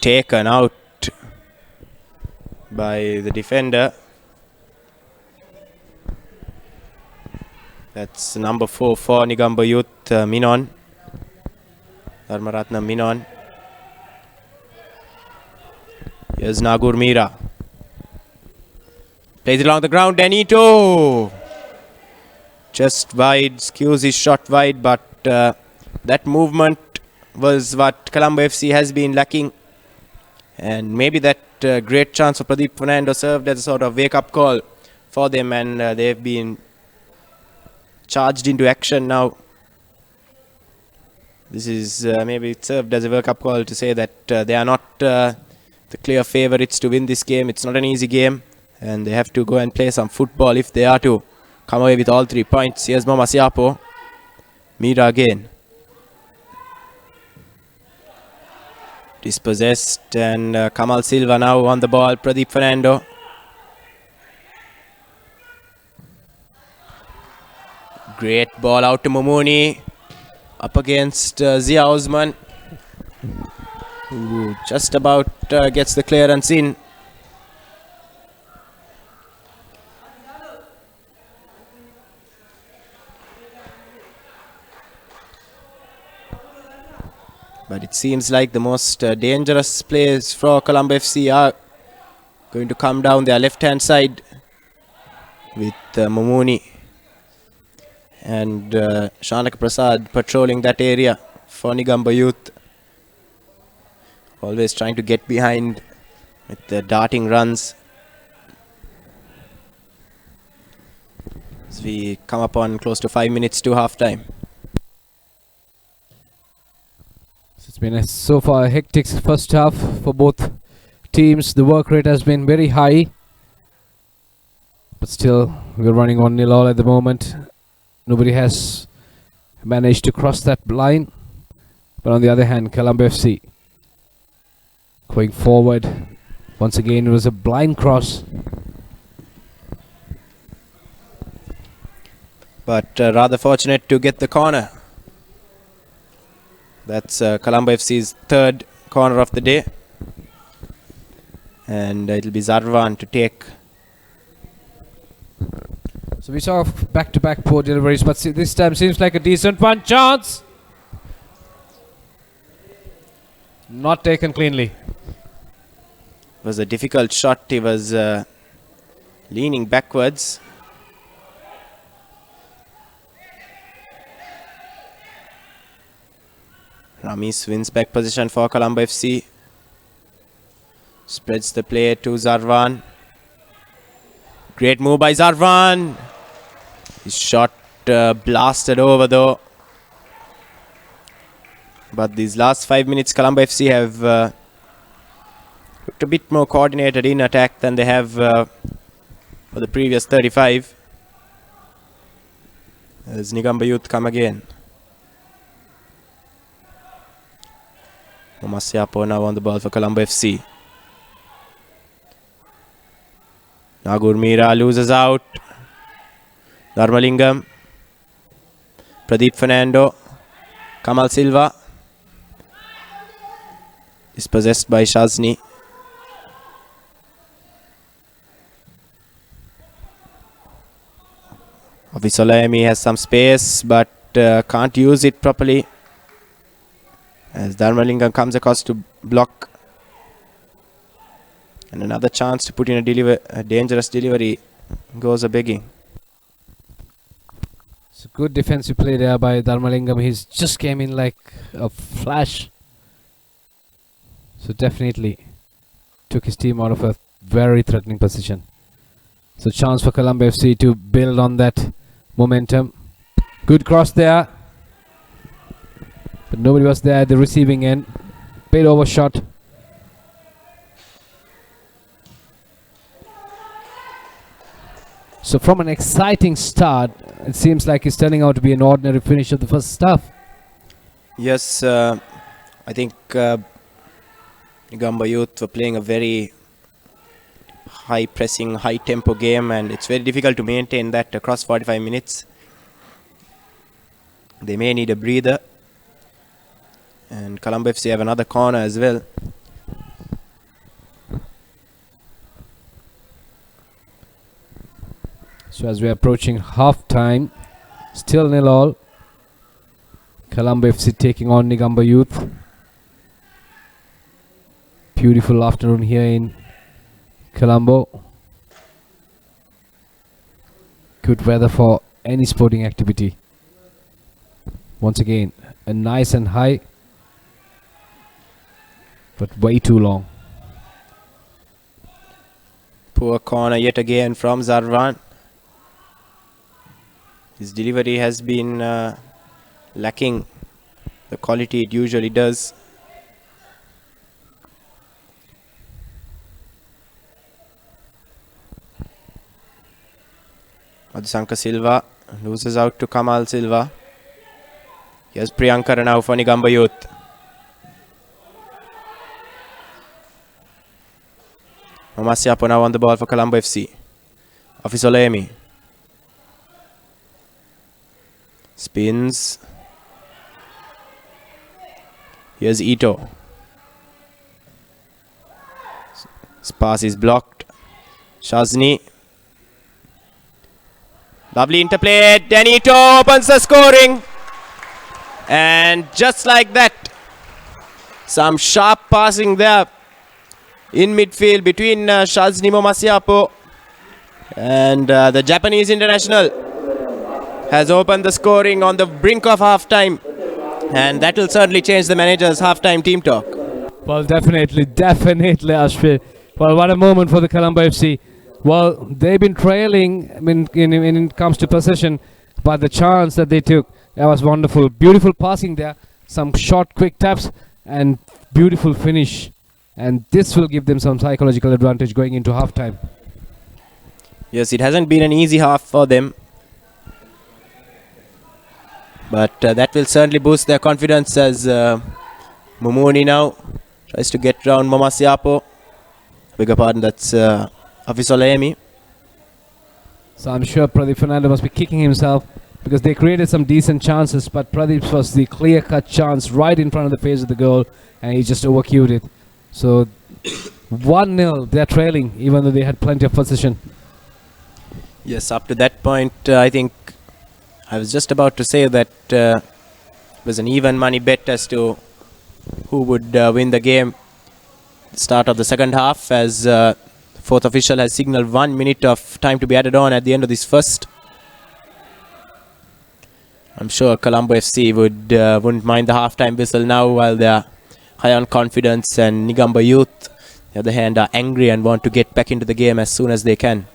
A: Taken out by the defender. That's number 4 for Negombo Youth, Minon. Dharmaratna Minon. Here's Nagur Mira. Plays it along the ground. Danito! Just wide. Skews his shot wide, but that movement was what Colombo FC has been lacking. And maybe that great chance for Pradeep Fernando served as a sort of wake-up call for them, and they've been charged into action now. This is maybe it served as a wake-up call to say that they are not the clear favourites to win this game. It's not an easy game, and they have to go and play some football if they are to come away with all 3 points. Here's Mama Siapo. Mira again. Dispossessed, and Kamal Silva now on the ball. Pradeep Fernando. Great ball out to Momuni. Up against Zia Osman, who just about gets the clearance in. But it seems like the most dangerous players for Colombo FC are going to come down their left-hand side with Momuni and Shanaka Prasad patrolling that area for Negombo Youth. Always trying to get behind with the darting runs. As we come upon close to 5 minutes to half-time.
E: It's been so far a hectic first half for both teams. The work rate has been very high, but still we're running 1-0 all at the moment. Nobody has managed to cross that line, but on the other hand, Colombo FC going forward. Once again, it was a blind cross,
A: but rather fortunate to get the corner. That's Colombo FC's 3rd corner of the day, and it'll be Zarvan to take.
E: So we saw back-to-back poor deliveries, but this time seems like a decent one. Chance! Not taken cleanly.
A: It was a difficult shot. He was leaning backwards. Ramis wins back position for Colombo FC. Spreads the play to Zarvan. Great move by Zarvan. His shot blasted over though. But these last 5 minutes, Colombo FC have looked a bit more coordinated in attack than they have for the previous 35. As Negombo Youth come again. Masiapo now on the ball for Colombo FC. Nagur Mira loses out. Dharmalingam. Pradeep Fernando. Kamal Silva. Dispossessed by Shazni. Avisolayemi has some space but can't use it properly. As Dharmalingam comes across to block. And another chance to put in a dangerous delivery goes a-begging.
E: It's a good defensive play there by Dharmalingam. He's just came in like a flash. So definitely took his team out of a very threatening position. So chance for Colombo FC to build on that momentum. Good cross there. But nobody was there at the receiving end. Bit overshot. So from an exciting start, it seems like it's turning out to be an ordinary finish of the first half.
A: Yes, I think Negombo Youth were playing a very high pressing, high tempo game, and it's very difficult to maintain that across 45 minutes. They may need a breather. And Colombo FC have another corner as well.
E: So as we are approaching half time, still 0-0. Colombo FC taking on Negombo Youth. Beautiful afternoon here in Colombo. Good weather for any sporting activity. Once again, a nice and high, but way too long.
A: Poor corner yet again from Zarwan. His delivery has been lacking the quality it usually does. Madhusanka Silva loses out to Kamal Silva. Here's Priyankara now for Negombo Youth. Mamasiapo now on the ball for Colombo FC. Afisolemi. Spins. Here's Ito. This pass is blocked. Shazni. Lovely interplay. Then Ito opens the scoring. And just like that, some sharp passing there in midfield between Shazni Mamasiapo and the Japanese international has opened the scoring on the brink of half-time. And that will certainly change the manager's half-time team talk.
E: Well, definitely, Ashwin. Well, what a moment for the Colombo FC. Well, they've been trailing when it comes to possession, but the chance that they took, that was wonderful. Beautiful passing there, some short, quick taps, and beautiful finish. And this will give them some psychological advantage going into halftime.
A: Yes, it hasn't been an easy half for them. But that will certainly boost their confidence as Mumuni now tries to get round Mamasiapo. Bigger pardon, that's Afisolemi.
E: So I'm sure Pradeep Fernando must be kicking himself because they created some decent chances, but Pradeep's was the clear-cut chance right in front of the face of the goal, and he just overcued it. So 1-0, they're trailing, even though they had plenty of possession.
A: Yes, up to that point, I think I was just about to say that it was an even money bet as to who would win the game. Start of the second half, as fourth official has signaled 1 minute of time to be added on at the end of this first. I'm sure Colombo FC wouldn't mind the halftime whistle now while they're high on confidence, and Negombo Youth, on the other hand, are angry and want to get back into the game as soon as they can.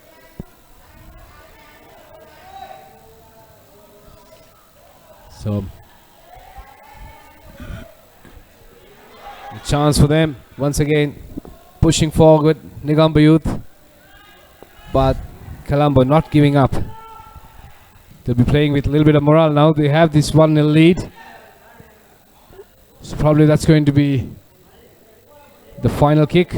E: So, a chance for them once again, pushing forward, Negombo Youth, but Colombo not giving up. They'll be playing with a little bit of morale now. They have this 1-0 lead, so probably that's going to be the final kick.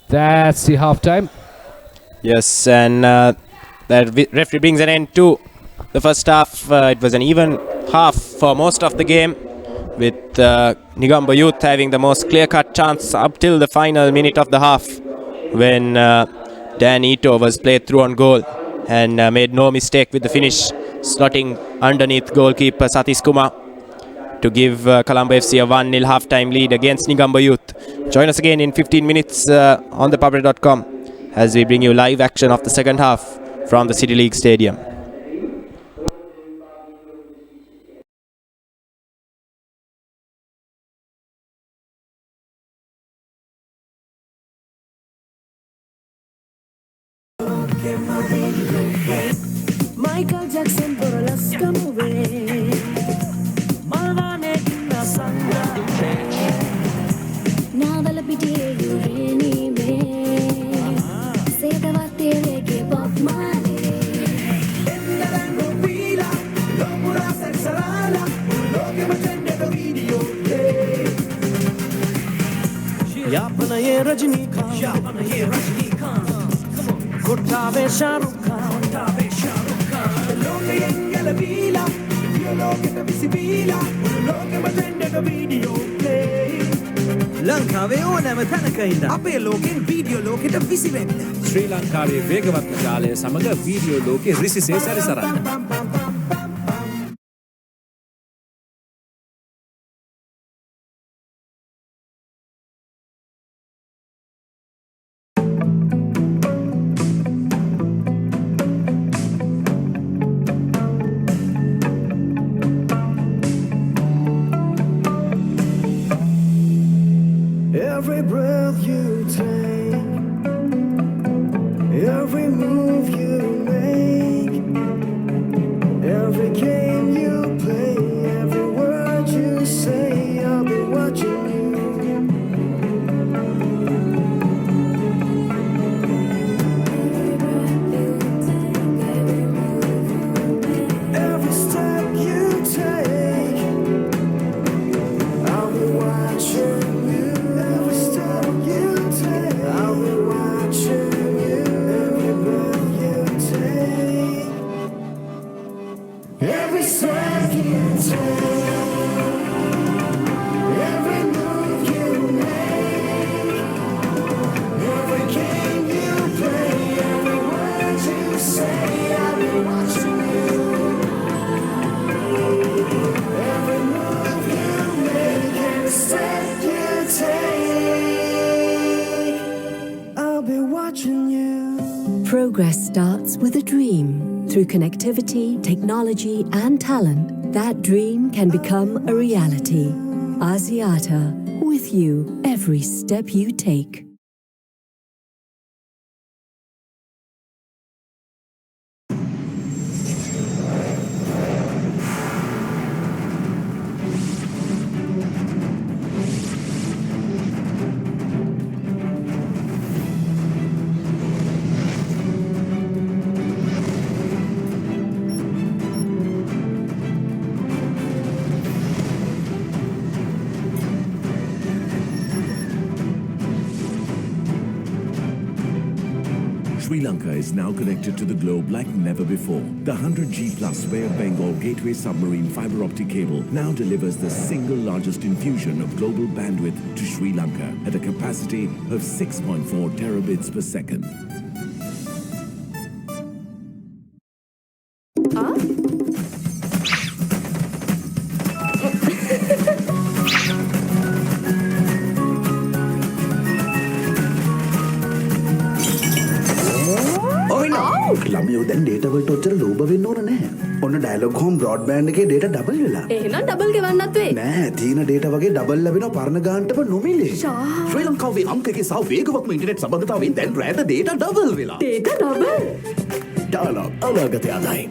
E: That's the half-time.
A: Yes, and that referee brings an end to the first half. It was an even half for most of the game, with Negombo Youth having the most clear-cut chance up till the final minute of the half, when Dan Ito was played through on goal and made no mistake with the finish, slotting underneath goalkeeper Satish Kumar to give Colombo FC a 1-0 half-time lead against Negombo Youth. Join us again in 15 minutes on ThePapare.com as we bring you live action of the second half from the City League Stadium.
B: Michael Jackson burlesque movie. Malvane kinna sanga.
F: Naval pitiye yureni me. Sedavate veke Bob Marley.
B: ये रजनीकांत यापन ये रजनीकांत गुट्टावे शाहरुख खान लोग angle बीला dialog ita visibila loge matendega video play ලංකාවේ ඕනෑම තැනක ඉන්න අපේ ලෝකෙන් වීඩියෝ ලෝකෙට විසිවෙන්න
G: ශ්‍රී ලංකාවේ වේගවත්ම ජාලය සමග වීඩියෝ ලෝකෙ රිසිසේ සැරිසරන්න
B: Every breath you take, every move you make, every game you play, every word you say, I'll be watching you. Every step you take, I'll be watching you. Every step you take, I'll be watching you. Every breath you take, every step you take, every move you make, every game you play, every word you say, I'll be watching you. Every move you make, every step you take, I'll be watching you.
C: Progress starts with a dream. Through connectivity, technology, and talent, that dream can become a reality. Asiata, with you every step you take.
H: Sri Lanka is now connected to the globe like never before. The 100G plus Bay of Bengal Gateway Submarine Fiber Optic Cable now delivers the single largest infusion of global bandwidth to Sri Lanka at a capacity of 6.4 terabits per second.
I: ළමයෝ දැන් data වලට ඔච්චර ලෝභ වෙන්න ඕන නැහැ. ඔන්න dialogue home broadband එකේ data double වෙලා.
J: එහෙනම් ඩබල් ගෙවන්නත් වෙයි.
I: නෑ, තියෙන ඩේටා වගේ ඩබල් ලැබෙනවා පරණ ගානටම නොමිලේ. ශ්‍රී ලංකාවේ අංකකේ සහ වේගවත්ම ඉන්ටර්නෙට් සම්බන්ධතාවයෙන් දැන් රෑට ඩේටා ඩබල් වෙලා.
J: Data double.
I: ඩයලොග් අනාගතය ආදායි.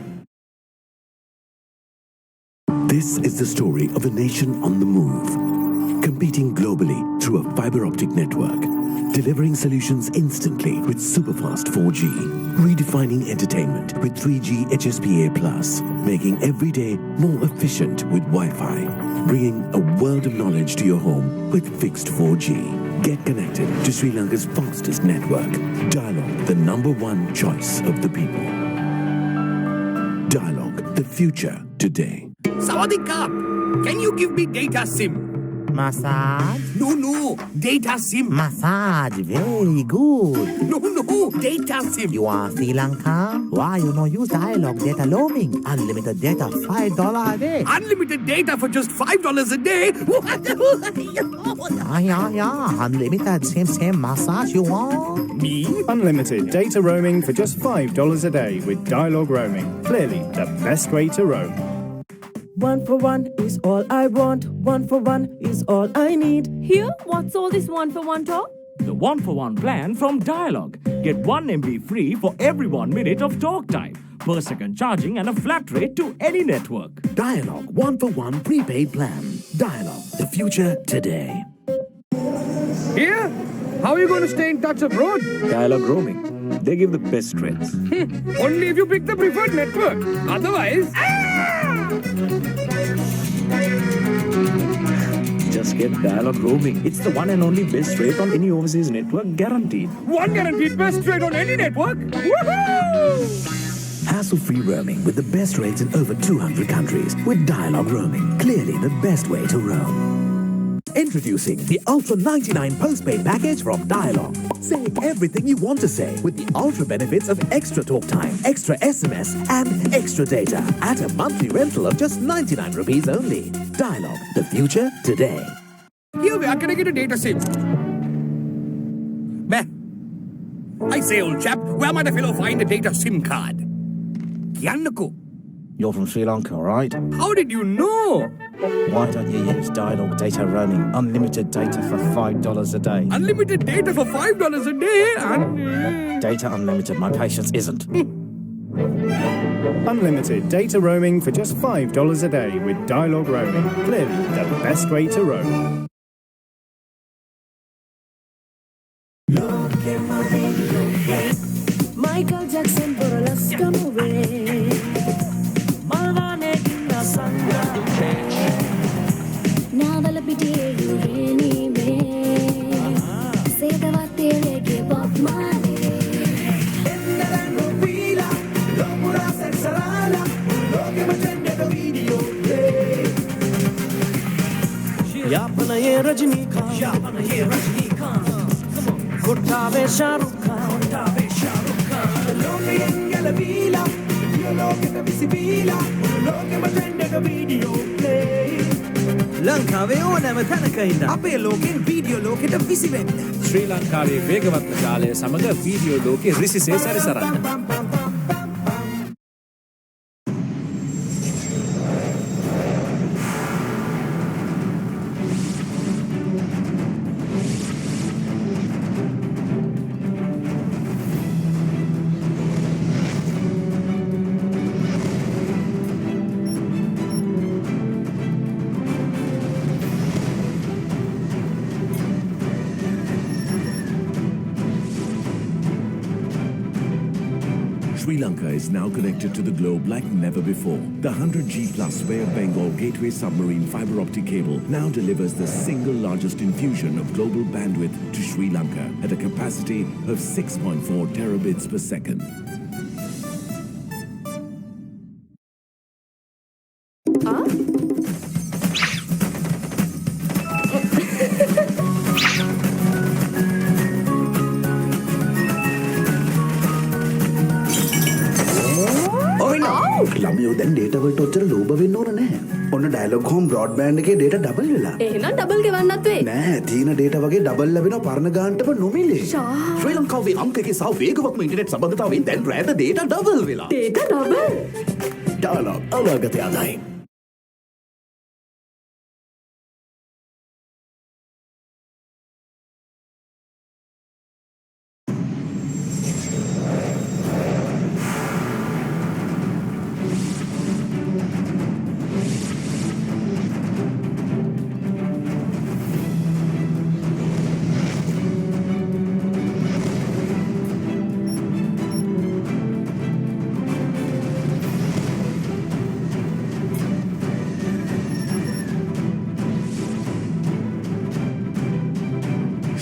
H: This is the story of a nation on the move, competing globally through a fiber optic network, delivering solutions instantly with superfast 4G, redefining entertainment with 3G HSPA+, making every day more efficient with Wi-Fi, bringing a world of knowledge to your home with fixed 4G. Get connected to Sri Lanka's fastest network. Dialog, the #1 choice of the people. Dialog, the future today.
K: Sawadee Krap! Can you give me data SIM?
L: Massage?
K: No, data SIM.
L: Massage, very good.
K: No, data SIM.
L: You are Sri Lanka? Why you no use Dialog data roaming? Unlimited data, $5 a day.
K: Unlimited data for just $5 a day?
L: Yeah. Unlimited, same massage you want.
M: Me? Unlimited data roaming for just $5 a day with Dialog roaming. Clearly the best way to roam.
B: 1 for 1 is all I want. 1 for 1 is all I need.
J: Here, what's all this 1 for 1 talk?
N: The 1 for 1 plan from Dialog. Get 1 MB free for every 1 minute of talk time, per second charging and a flat rate to any network.
H: Dialog 1 for 1 prepaid plan. Dialog, the future today.
K: Here? How are you going to stay in touch abroad?
G: Dialog roaming. They give the best rates.
K: Only if you pick the preferred network. Otherwise...
G: Just just get Dialog roaming. It's the one and only best rate on any overseas network, guaranteed.
K: One guaranteed best rate on any network. Woohoo!
H: Hassle-free roaming with the best rates in over 200 countries. With Dialog roaming, clearly the best way to roam. Introducing the Ultra 99 postpaid package from Dialog. Say everything you want to say with the ultra benefits of extra talk time, extra SMS and extra data at a monthly rental of just 99 rupees only. Dialog, the future today.
K: Here we are, can I get a data SIM? Meh. I say, old chap, where might a fellow find a data SIM card? Kiannako.
L: You're from Sri Lanka, right?
K: How did you know?
L: Why don't you use Dialog data roaming? Unlimited data for $5 a day.
K: Unlimited data for $5 a day and...
L: Data unlimited, my patience isn't.
M: Unlimited data roaming for just $5 a day with Dialog roaming. Clearly the best way to roam.
B: Michael Jackson for Alaska movie. Malvane kinna sanga.
F: Navala pitiye yureni me. Sedavate leke Bob Marley.
B: Endarango pila, lopura sexarala, loke matende ka video play. Yapana ye Rajnikant, yapana ye Rajnikant. Kottave Shahrukh Khan, kottave Shahrukh Khan. Loke engala pila, dialogue ka bisibila, loke matende ka video play.
O: ලංකාවේ ඕනෑම තැනක ඉන්න අපේ ලෝකෙන් video ලෝකෙට විසි වෙන්න.
G: ශ්‍රී ලංකාවේ වේගවත්ම ජාලය සමග වීඩියෝ ලෝකෙ රිසිසේ සැරිසරන්න.
H: Sri Lanka is now connected to the globe like never before. The 100G plus Bay of Bengal Gateway Submarine Fiber Optic Cable now delivers the single largest infusion of global bandwidth to Sri Lanka at a capacity of 6.4 terabits per second.
I: ළමයෝ දැන් data වලට ඔච්චර ලෝභ වෙන්න ඕන නැහැ. ඔන්න dialogue home broadband එකේ data double වෙලා.
J: එහෙනම් ඩබල් ගෙවන්නත් වෙයි.
I: නෑ, තියෙන ඩේටා වගේ ඩබල් ලැබෙනවා පරණ ගානටම නොමිලේ. ශ්‍රී ලංකාවේ අංකකේ සහ වේගවත්ම ඉන්ටර්නෙට් සම්බන්ධතාවයෙන් දැන් රෑට ඩේටා ඩබල් වෙලා.
J: Data double.
I: ඩයලොග් අනාගතය ආදායි.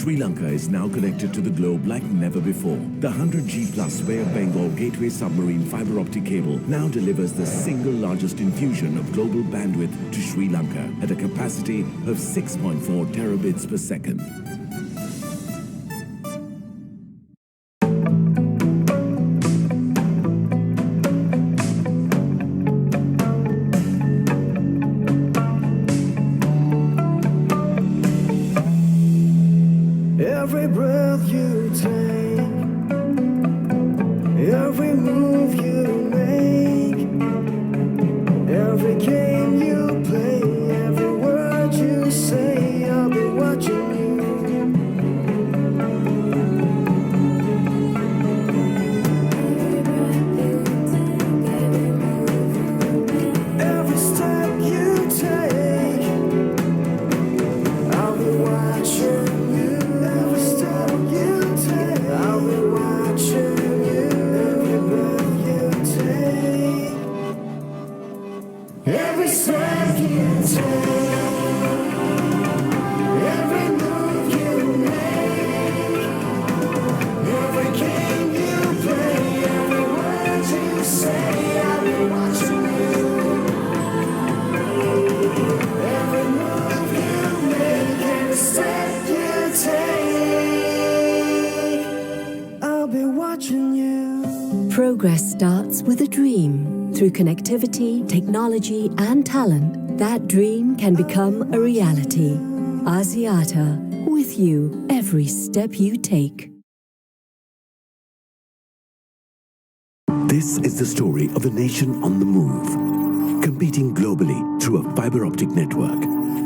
H: Sri Lanka is now connected to the globe like never before. The 100G plus Bay of Bengal Gateway Submarine Fiber Optic Cable now delivers the single largest infusion of global bandwidth to Sri Lanka at a capacity of 6.4 terabits per second.
B: Every breath you take, every move you make, every game you play, every word you say, I'll be watching you.
C: Progress starts with a dream. Through connectivity, technology, and talent, that dream can become a reality. Asiata, with you every step you take.
H: This is the story of a nation on the move, competing globally through a fiber optic network,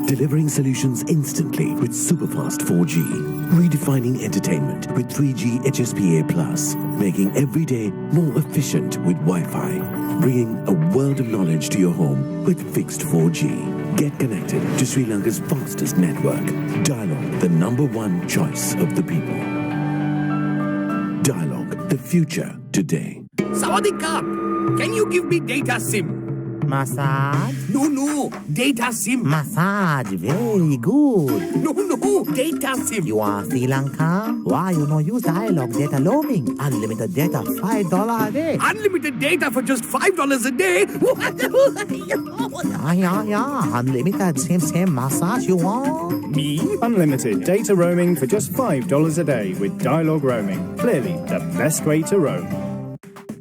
H: delivering solutions instantly with superfast 4G, redefining entertainment with 3G HSPA+, making every day more efficient with Wi-Fi, bringing a world of knowledge to your home with fixed 4G. Get connected to Sri Lanka's fastest network. Dialog, the #1 choice of the people. Dialog, the future today.
K: Sawadee can you give me data SIM?
L: Massage?
K: No, data SIM.
L: Massage, very good.
K: No, data SIM.
L: You are Sri Lanka? Why you no use Dialog data roaming? Unlimited data, $5 a day.
K: Unlimited data for just $5 a day?
L: Yeah. Unlimited, same massage you want?
K: Me?
M: Unlimited data roaming for just $5 a day with Dialog roaming. Clearly the best way to roam.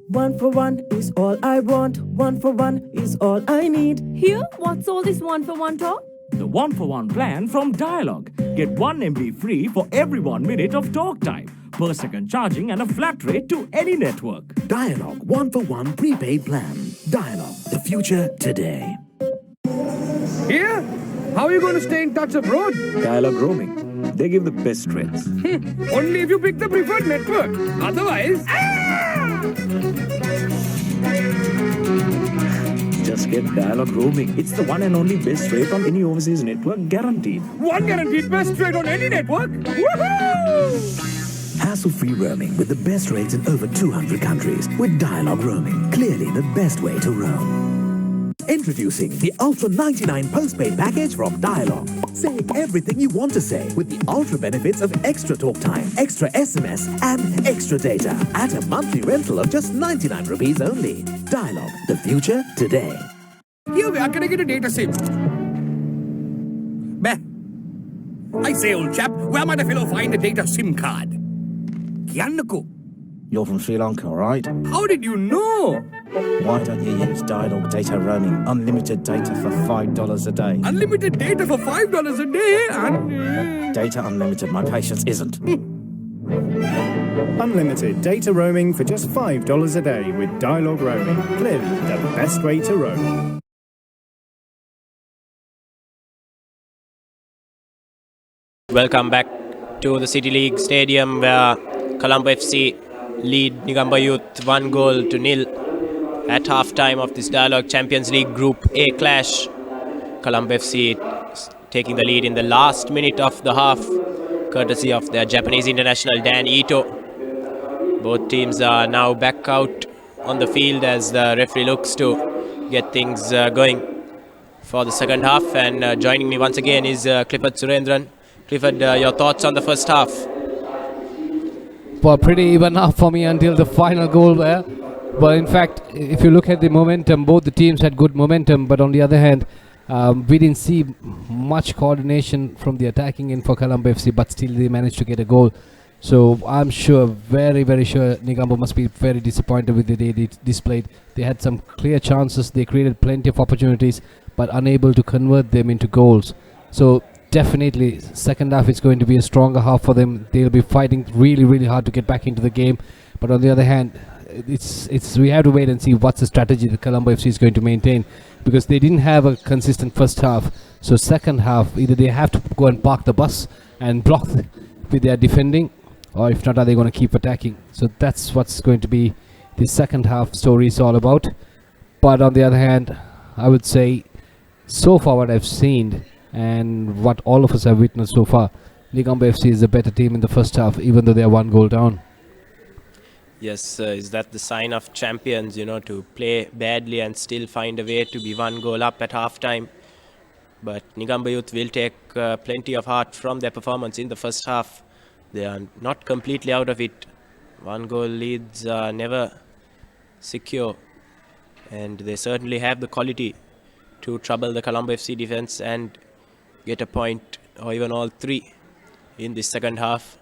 B: 1 for 1 is all I want. 1 for 1 is all I need.
J: Here, what's all this 1 for 1 talk?
N: The 1-for-1 plan from Dialog. Get 1 MB free for every 1 minute of talk time, per second charging and a flat rate to any network.
I: Dialog 1 for 1 prepaid plan. Dialog, the future today.
G: Here? How are you going to stay in touch abroad? Dialog roaming. They give the best rates.
K: Only if you pick the preferred network. Otherwise...
G: Just get Dialog roaming. It's the one and only best rate on any overseas network, guaranteed.
K: One guaranteed best rate on any network? Woohoo!
I: Hassle-free roaming with the best rates in over 200 countries with Dialog roaming. Clearly the best way to roam. Introducing the Ultra 99 postpaid package from Dialog. Say everything you want to say with the ultra benefits of extra talk time, extra SMS, and extra data at a monthly rental of just 99 rupees only. Dialog, the future today.
K: Here, where can I get a data SIM? Bah. I say, old chap, where might a fellow find a data SIM card? Kiannako.
L: You're from Sri Lanka, right?
K: How did you know?
L: Why don't you use Dialog data roaming? Unlimited data for $5 a day.
K: Unlimited data for $5 a day and...
L: Data unlimited, my patience isn't.
M: Unlimited data roaming for just $5 a day with Dialog roaming. Clearly the best way to roam.
A: Welcome back to the City League Stadium where Colombo FC lead Negombo Youth 1-0 at half-time of this Dialog Champions League Group A clash. Colombo FC taking the lead in the last minute of the half, courtesy of their Japanese international Dan Ito. Both teams are now back out on the field as the referee looks to get things going for the second half. And joining me once again is Clifford Surendran. Clifford, your thoughts on the first half?
E: Well, pretty even half for me until the final goal there. But in fact, if you look at the momentum, both the teams had good momentum. But on the other hand, we didn't see much coordination from the attacking end for Colombo FC, but still they managed to get a goal. So I'm sure, very, very sure, Negombo must be very disappointed with the day they displayed. They had some clear chances, they created plenty of opportunities, but unable to convert them into goals. So definitely, second half is going to be a stronger half for them. They'll be fighting really, really hard to get back into the game. But on the other hand, we have to wait and see what's the strategy that Colombo FC is going to maintain, because they didn't have a consistent first half. So second half, either they have to go and park the bus and block with their defending, or if not, are they going to keep attacking? So that's what's going to be the second half story is all about. But on the other hand, I would say, so far what I've seen and what all of us have witnessed so far, Negombo FC is a better team in the first half, even though they are 1 goal down.
A: Yes, is that the sign of champions, to play badly and still find a way to be 1 goal up at half-time? But Negombo Youth will take plenty of heart from their performance in the first half. They are not completely out of it. 1 goal leads are never secure. And they certainly have the quality to trouble the Colombo FC defense and get a point or even all 3 in the second half.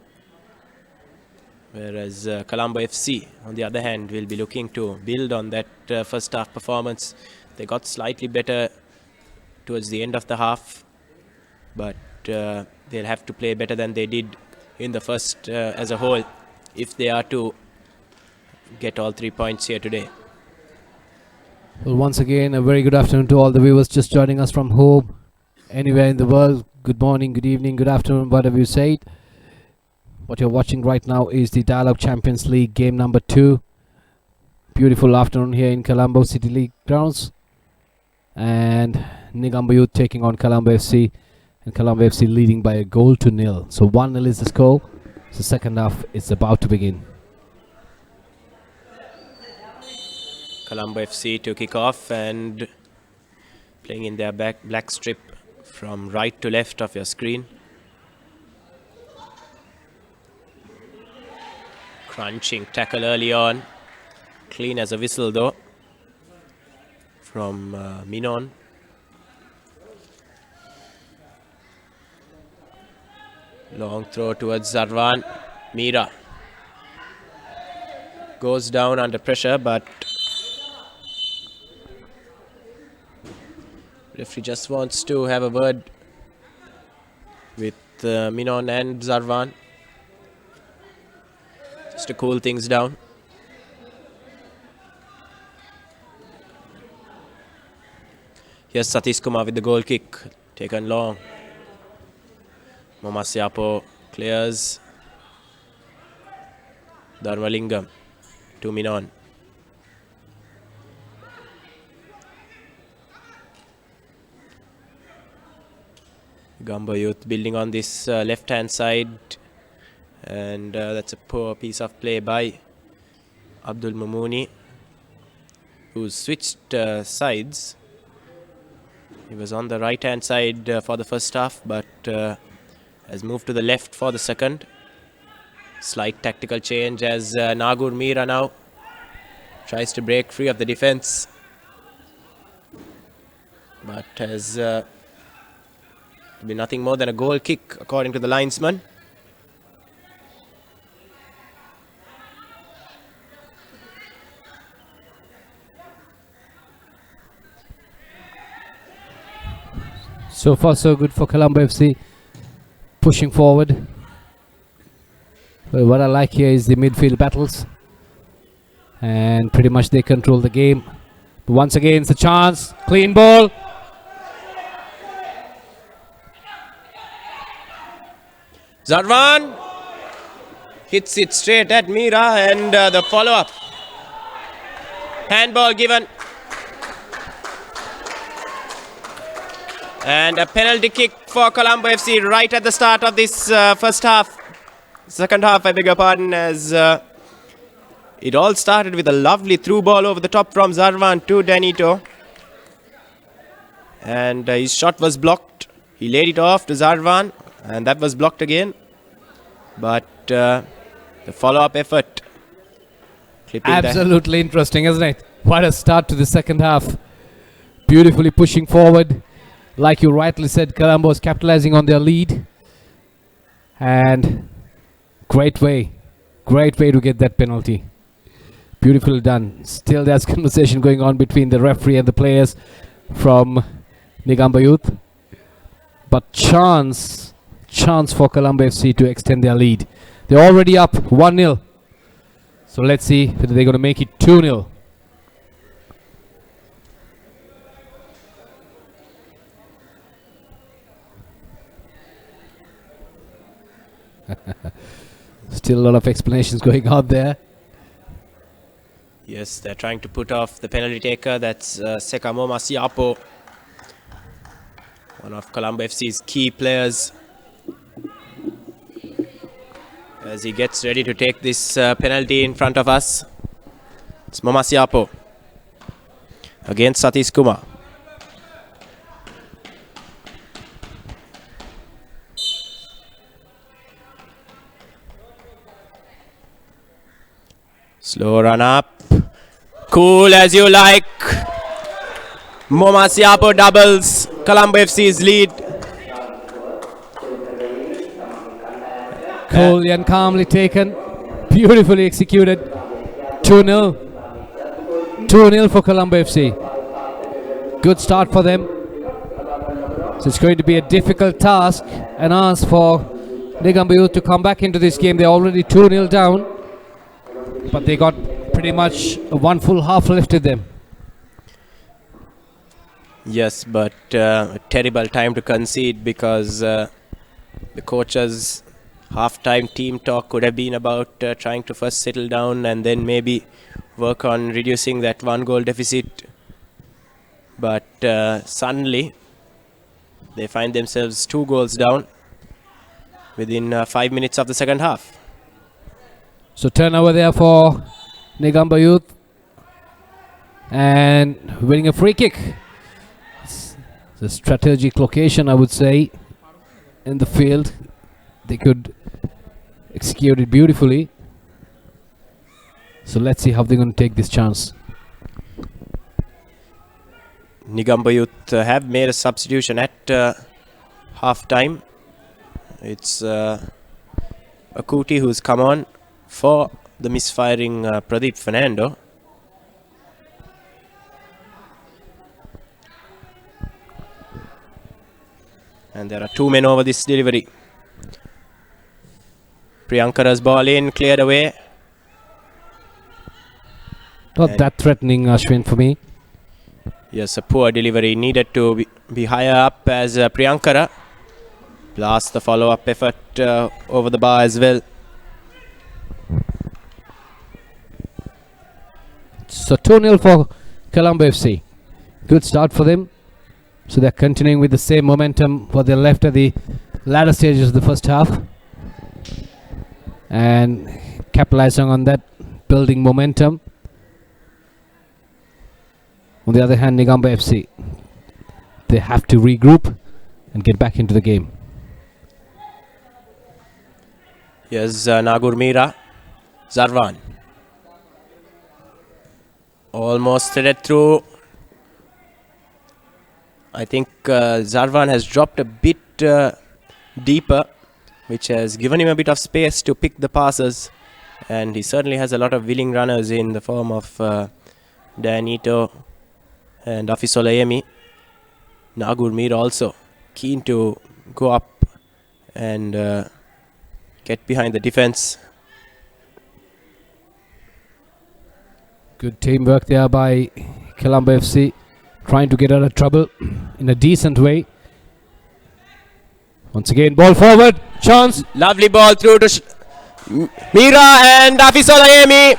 A: Whereas Colombo FC, on the other hand, will be looking to build on that first half performance. They got slightly better towards the end of the half, but they'll have to play better than they did in the first as a whole if they are to get all 3 points here today.
E: Well, once again, a very good afternoon to all the viewers just joining us from home, anywhere in the world. Good morning, good evening, good afternoon, whatever you say it. What you're watching right now is the Dialog Champions League game number 2. Beautiful afternoon here in Colombo City League grounds. And Negombo Youth taking on Colombo FC. And Colombo FC leading by a goal to nil. So 1-0 is the score. The second half is about to begin.
A: Colombo FC to kick off and playing in their black strip from right to left of your screen. Crunching tackle early on. Clean as a whistle though from Minon. Long throw towards Zarwan. Mira goes down under pressure, but referee just wants to have a word with Minon and Zarwan just to cool things down. Here's Satish Kumar with the goal kick, taken long. Momasiapo clears. Dharmalingam to Minon. Negombo Youth building on this left-hand side, and that's a poor piece of play by Abdul Mamouni, who switched sides. He was on the right-hand side for the first half, but has moved to the left for the second. Slight tactical change as Nagur Mira now tries to break free of the defense, but has been nothing more than a goal kick according to the linesman.
E: So far so good for Colombo FC, pushing forward. Well, what I like here is the midfield battles, and pretty much they control the game. But once again, it's a chance. Clean ball.
A: Zarwan hits it straight at Mira, and the follow-up. Handball given. And a penalty kick for Colombo FC right at the start of this first half. Second half, I beg your pardon, as it all started with a lovely through ball over the top from Zarwan to Danito. And his shot was blocked. He laid it off to Zarwan, and that was blocked again. But the follow-up effort.
E: Absolutely interesting, isn't it? What a start to the second half. Beautifully pushing forward. Like you rightly said, Colombo is capitalizing on their lead. And great way to get that penalty. Beautifully done. Still there's conversation going on between the referee and the players from Negombo Youth. But chance for Colombo FC to extend their lead. They're already up 1-0. So let's see whether they're going to make it 2-0. Still a lot of explanations going on there.
A: Yes, they're trying to put off the penalty taker. That's Sekamo Masiapo, one of Colombo FC's key players, as he gets ready to take this penalty in front of us. It's Momasiapo against Satish Kumar. Slow run up. Cool as you like. Momasiapo doubles Colombo FC's lead.
E: Coolly and calmly taken. Beautifully executed. 2-0. 2-0 for Colombo FC. Good start for them. So it's going to be a difficult task and ask for Negombo Youth to come back into this game. They're already 2-0 down, but they got pretty much one full half left with them.
A: Yes, but a terrible time to concede, because the coach's half-time team talk could have been about trying to first settle down and then maybe work on reducing that one-goal deficit. But suddenly they find themselves 2 goals down within 5 minutes of the second half.
E: So turnover there for Negombo Youth, and winning a free kick. It's a strategic location, I would say, in the field. They could execute it beautifully. So let's see how they're going to take this chance.
A: Negombo Youth have made a substitution at half time. It's Akuti who's come on for the misfiring Pradeep Fernando. And there are 2 men over this delivery. Priyankara's ball in, cleared away.
E: Not that threatening, Ashwin, for me.
A: Yes, a poor delivery. Needed to be higher up as Priyankara. Plus the follow-up effort over the bar as well.
E: So 2-0 for Colombo FC. Good start for them. So they're continuing with the same momentum what they left at the latter stages of the first half, and capitalizing on that, building momentum. On the other hand, Negombo FC, they have to regroup and get back into the game.
A: Here's Nagur Mira. Zarwan. Almost threaded through. I think Zarwan has dropped a bit deeper, which has given him a bit of space to pick the passes. And he certainly has a lot of willing runners in the form of Danito and Afisolayemi. Nagur Mir also keen to go up and get behind the defense.
E: Good teamwork there by Colombo FC, trying to get out of trouble in a decent way. Once again, ball forward, chance.
A: Lovely ball through to Mira, and Afisolayemi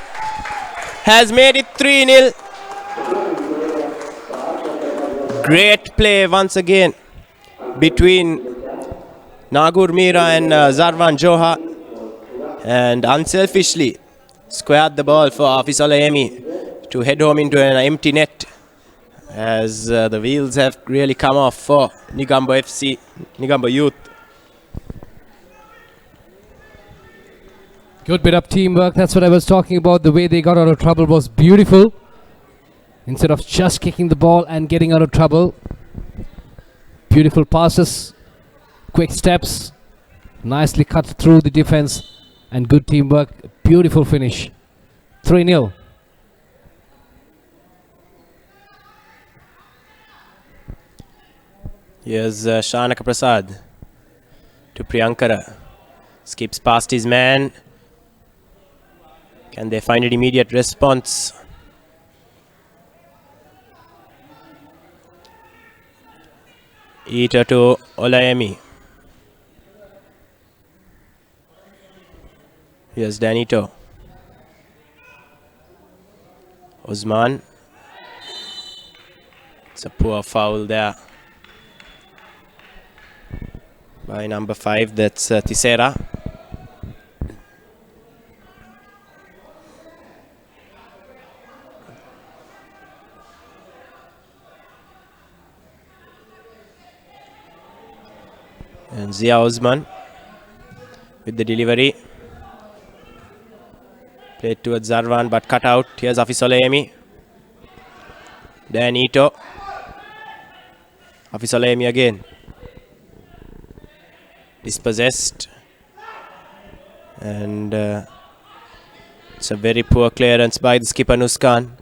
A: has made it 3-0. Great play once again between Nagur Mira and Zarwan Joha, and unselfishly squared the ball for Afisolayemi to head home into an empty net, as the wheels have really come off for Negombo FC, Negombo Youth.
E: Good bit of teamwork, that's what I was talking about. The way they got out of trouble was beautiful. Instead of just kicking the ball and getting out of trouble, beautiful passes, quick steps, nicely cut through the defense, and good teamwork. Beautiful finish. 3-0.
A: Here's Shanaka Prasad to Priyankara. Skips past his man. Can they find an immediate response? Eater to Olayemi. Here's Danito. Osman. It's a poor foul there by number 5, that's Tisera. And Zia Osman with the delivery. Played towards Zarwan but cut out. Here's Afisolayemi. Danito. Afisolayemi again. Dispossessed. And It's a very poor clearance by the skipper Nuskan.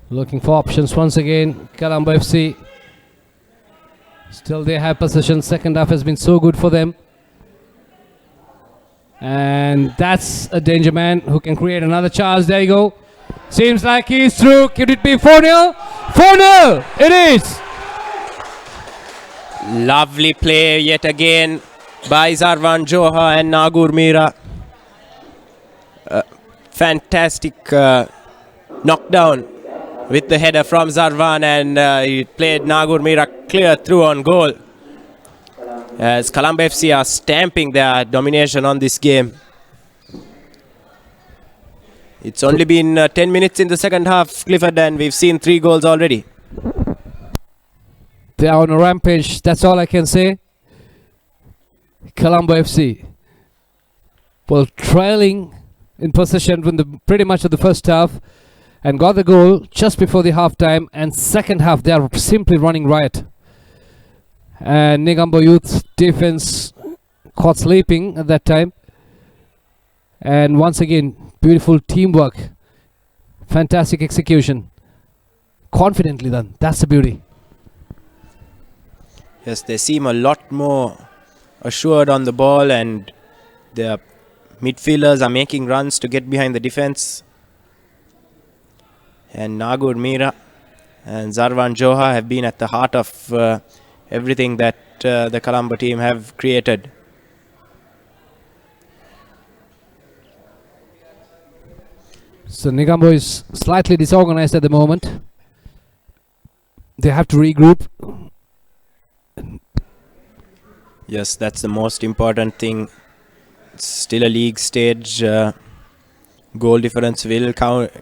E: Looking for options once again. Colombo FC. Still they have possession. Second half has been so good for them. And that's a danger man who can create another chance. There you go. Seems like he's through. Could it be 4-0? 4-0! It is!
A: Lovely play yet again by Zarvan Johar and Nagur Mira. Fantastic knockdown with the header from Zarvan, and he played Nagur Mira clear through on goal. As Colombo FC are stamping their domination on this game. It's only been 10 minutes in the second half, Clifford, and we've seen 3 goals already.
E: They are on a rampage, that's all I can say. Colombo FC. Well, trailing in possession from pretty much of the first half, and got the goal just before the half time, and second half they are simply running riot. And Negombo Youth defense caught sleeping at that time. And once again, beautiful teamwork, fantastic execution, confidently done. That's the beauty.
A: Yes, they seem a lot more assured on the ball, and their midfielders are making runs to get behind the defense. And Nagur Mira and Zarvan Johar have been at the heart of everything that the Colombo team have created.
E: So Negombo is slightly disorganized at the moment. They have to regroup.
A: Yes, that's the most important thing. It's still a league stage. Goal difference will count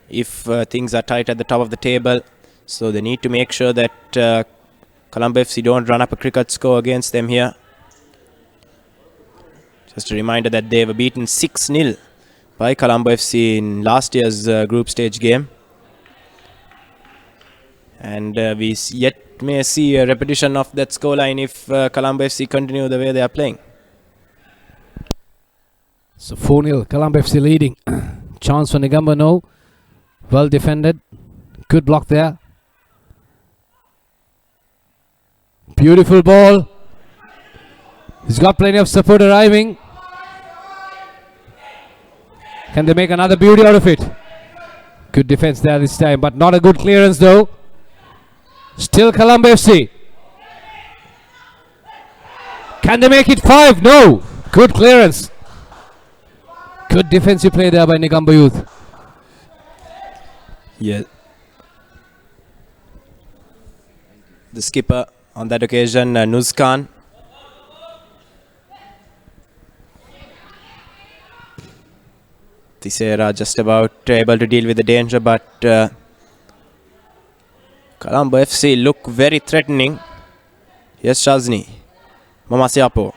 A: if things are tight at the top of the table. So they need to make sure that Colombo FC don't run up a cricket score against them here. Just a reminder that they were beaten 6-0 by Colombo FC in last year's group stage game. And we yet may see a repetition of that scoreline if Colombo FC continue the way they are playing.
E: So 4-0, Colombo FC leading. Chance for Negombo, no. Well defended. Good block there. Beautiful ball. He's got plenty of support arriving. Can they make another beauty out of it? Good defense there this time, but not a good clearance though. Still Colombo FC. Can they make it 5? No. Good clearance. Good defensive play there by Negombo Youth.
A: Yeah. The skipper on that occasion, Nuskan. Tisera just about able to deal with the danger, but Colombo FC look very threatening. Yes, Shazni. Mamasiapo.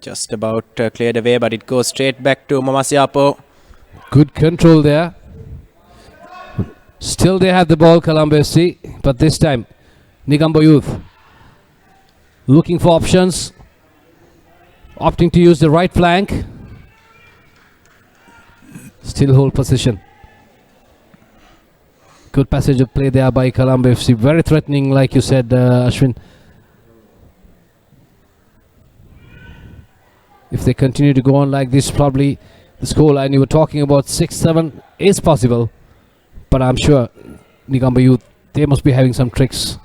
A: Just about cleared away, but it goes straight back to Mamasiapo.
E: Good control there. Still they have the ball, Colombo FC, but this time Negombo Youth looking for options, opting to use the right flank. Still hold position. Good passage of play there by Colombo FC. Very threatening, like you said, Ashwin. If they continue to go on like this, probably the scoreline you were talking about 6-7 is possible. But I'm sure Negombo Youth, they must be having some tricks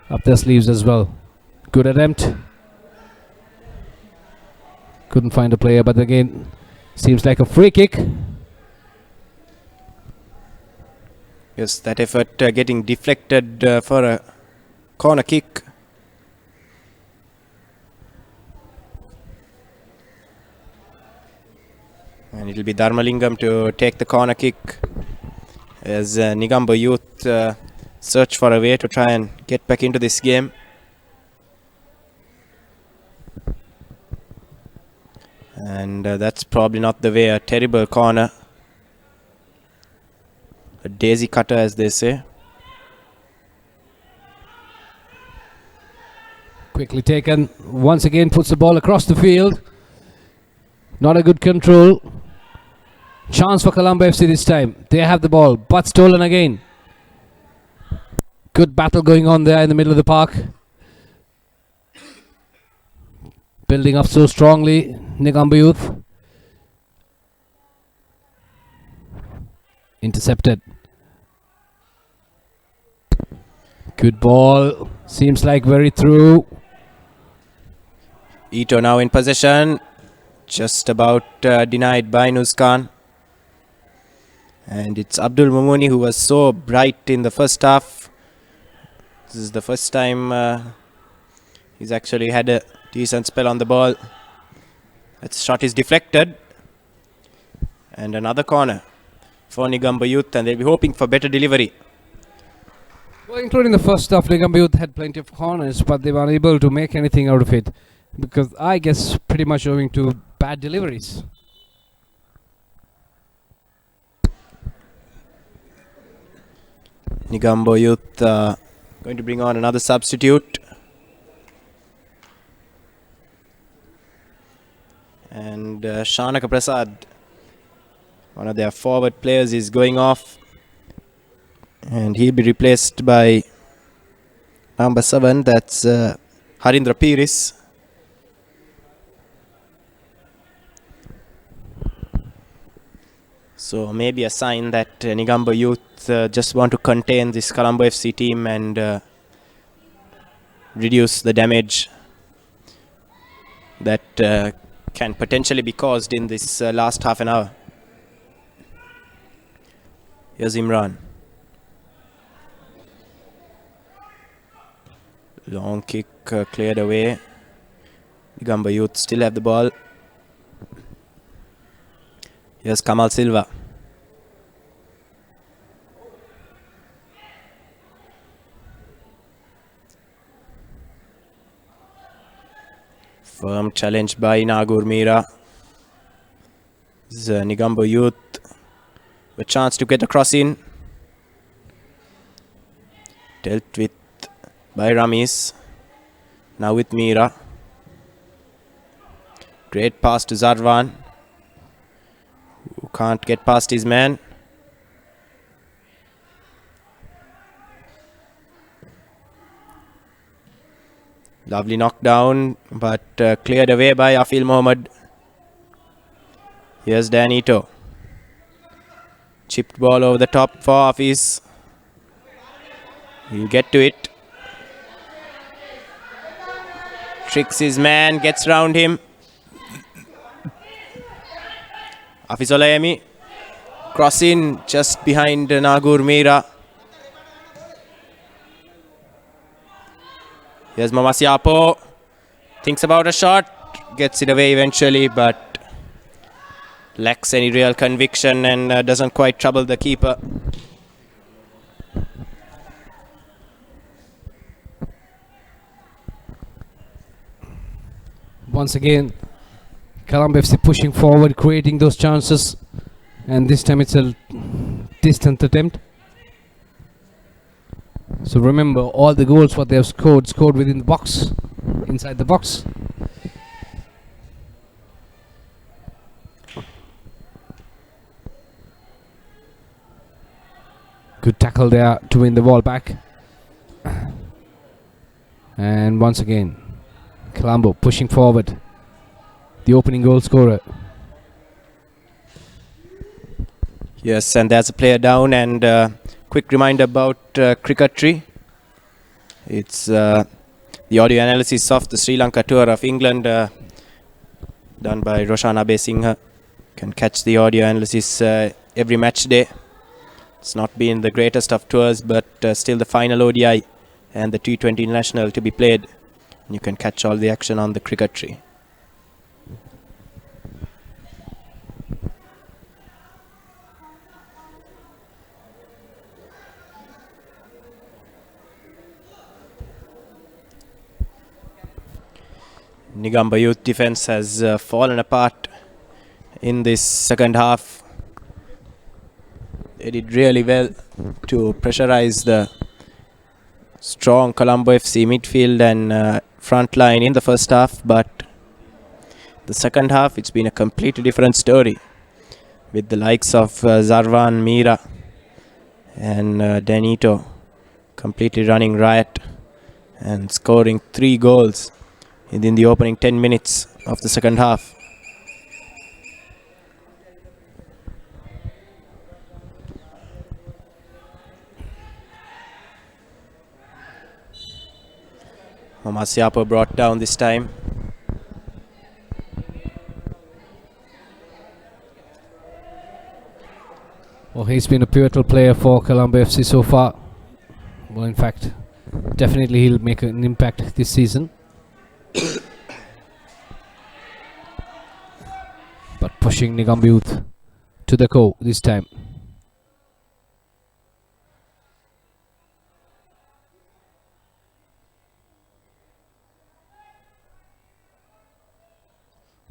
E: up their sleeves as well. Good attempt. Couldn't find a player, but again, seems like a free kick.
A: Yes, that effort getting deflected for a corner kick. And it will be Dharmalingam to take the corner kick as Negombo Youth search for a way to try and get back into this game. And that's probably not the way. A terrible corner. A daisy cutter, as they say.
E: Quickly taken. Once again puts the ball across the field. Not a good control. Chance for Colombo FC this time. They have the ball, but stolen again. Good battle going on there in the middle of the park. Building up so strongly, Negombo Youth. Intercepted. Good ball. Seems like very through.
A: Ito now in possession. Just about denied by Nuzkan. And it's Abdul Mumuni who was so bright in the first half. This is the first time he's actually had a decent spell on the ball. That shot is deflected. And another corner for Negombo Youth, and they'll be hoping for better delivery.
E: Well, including the first half, Negombo Youth had plenty of corners, but they were unable to make anything out of it. Because I guess pretty much owing to bad deliveries.
A: Negombo Youth going to bring on another substitute. And Shanaka Prasad, one of their forward players, is going off. And he'll be replaced by number 7, that's Harindra Piris. So maybe a sign that Negombo Youth just want to contain this Colombo FC team and reduce the damage that can potentially be caused in this last half an hour. Here's Imran. Long kick cleared away. Negombo Youth still have the ball. Here's Kamal Silva. Firm challenge by Nagur Mira. This is Negombo Youth. A chance to get a cross in. Dealt with by Ramis. Now with Mira. Great pass to Zarwan, who can't get past his man. Lovely knockdown, but cleared away by Afil Mohammed. Here's Danito. Chipped ball over the top for Hafiz. He'll get to it. Tricks his man, gets round him. Hafiz Olayemi. Cross in just behind Nagur Mira. Here's Mamasiapo. Thinks about a shot. Gets it away eventually, but lacks any real conviction and doesn't quite trouble the keeper.
E: Once again, Colombo FC pushing forward, creating those chances. And this time it's a distant attempt. So remember, all the goals what they have scored within the box, inside the box. Good tackle there to win the ball back. And once again, Colombo pushing forward. The opening goal scorer.
A: Yes, and there's a player down, and quick reminder about cricketry. It's the audio analysis of the Sri Lanka tour of England done by Roshan Abesinghe. You can catch the audio analysis every match day. It's not been the greatest of tours, but still the final ODI and the T20 International to be played. You can catch all the action on the cricketry. Negombo Youth defense has fallen apart in this second half. They did really well to pressurize the strong Colombo FC midfield and front line in the first half, but the second half it's been a completely different story with the likes of Zarvan, Mira and Danito completely running riot and scoring 3 goals within the opening 10 minutes of the second half. Siapo brought down this time.
E: Well, he's been a pivotal player for Colombo FC so far. Well, in fact, definitely he'll make an impact this season. But pushing Negombo Youth to the goal this time.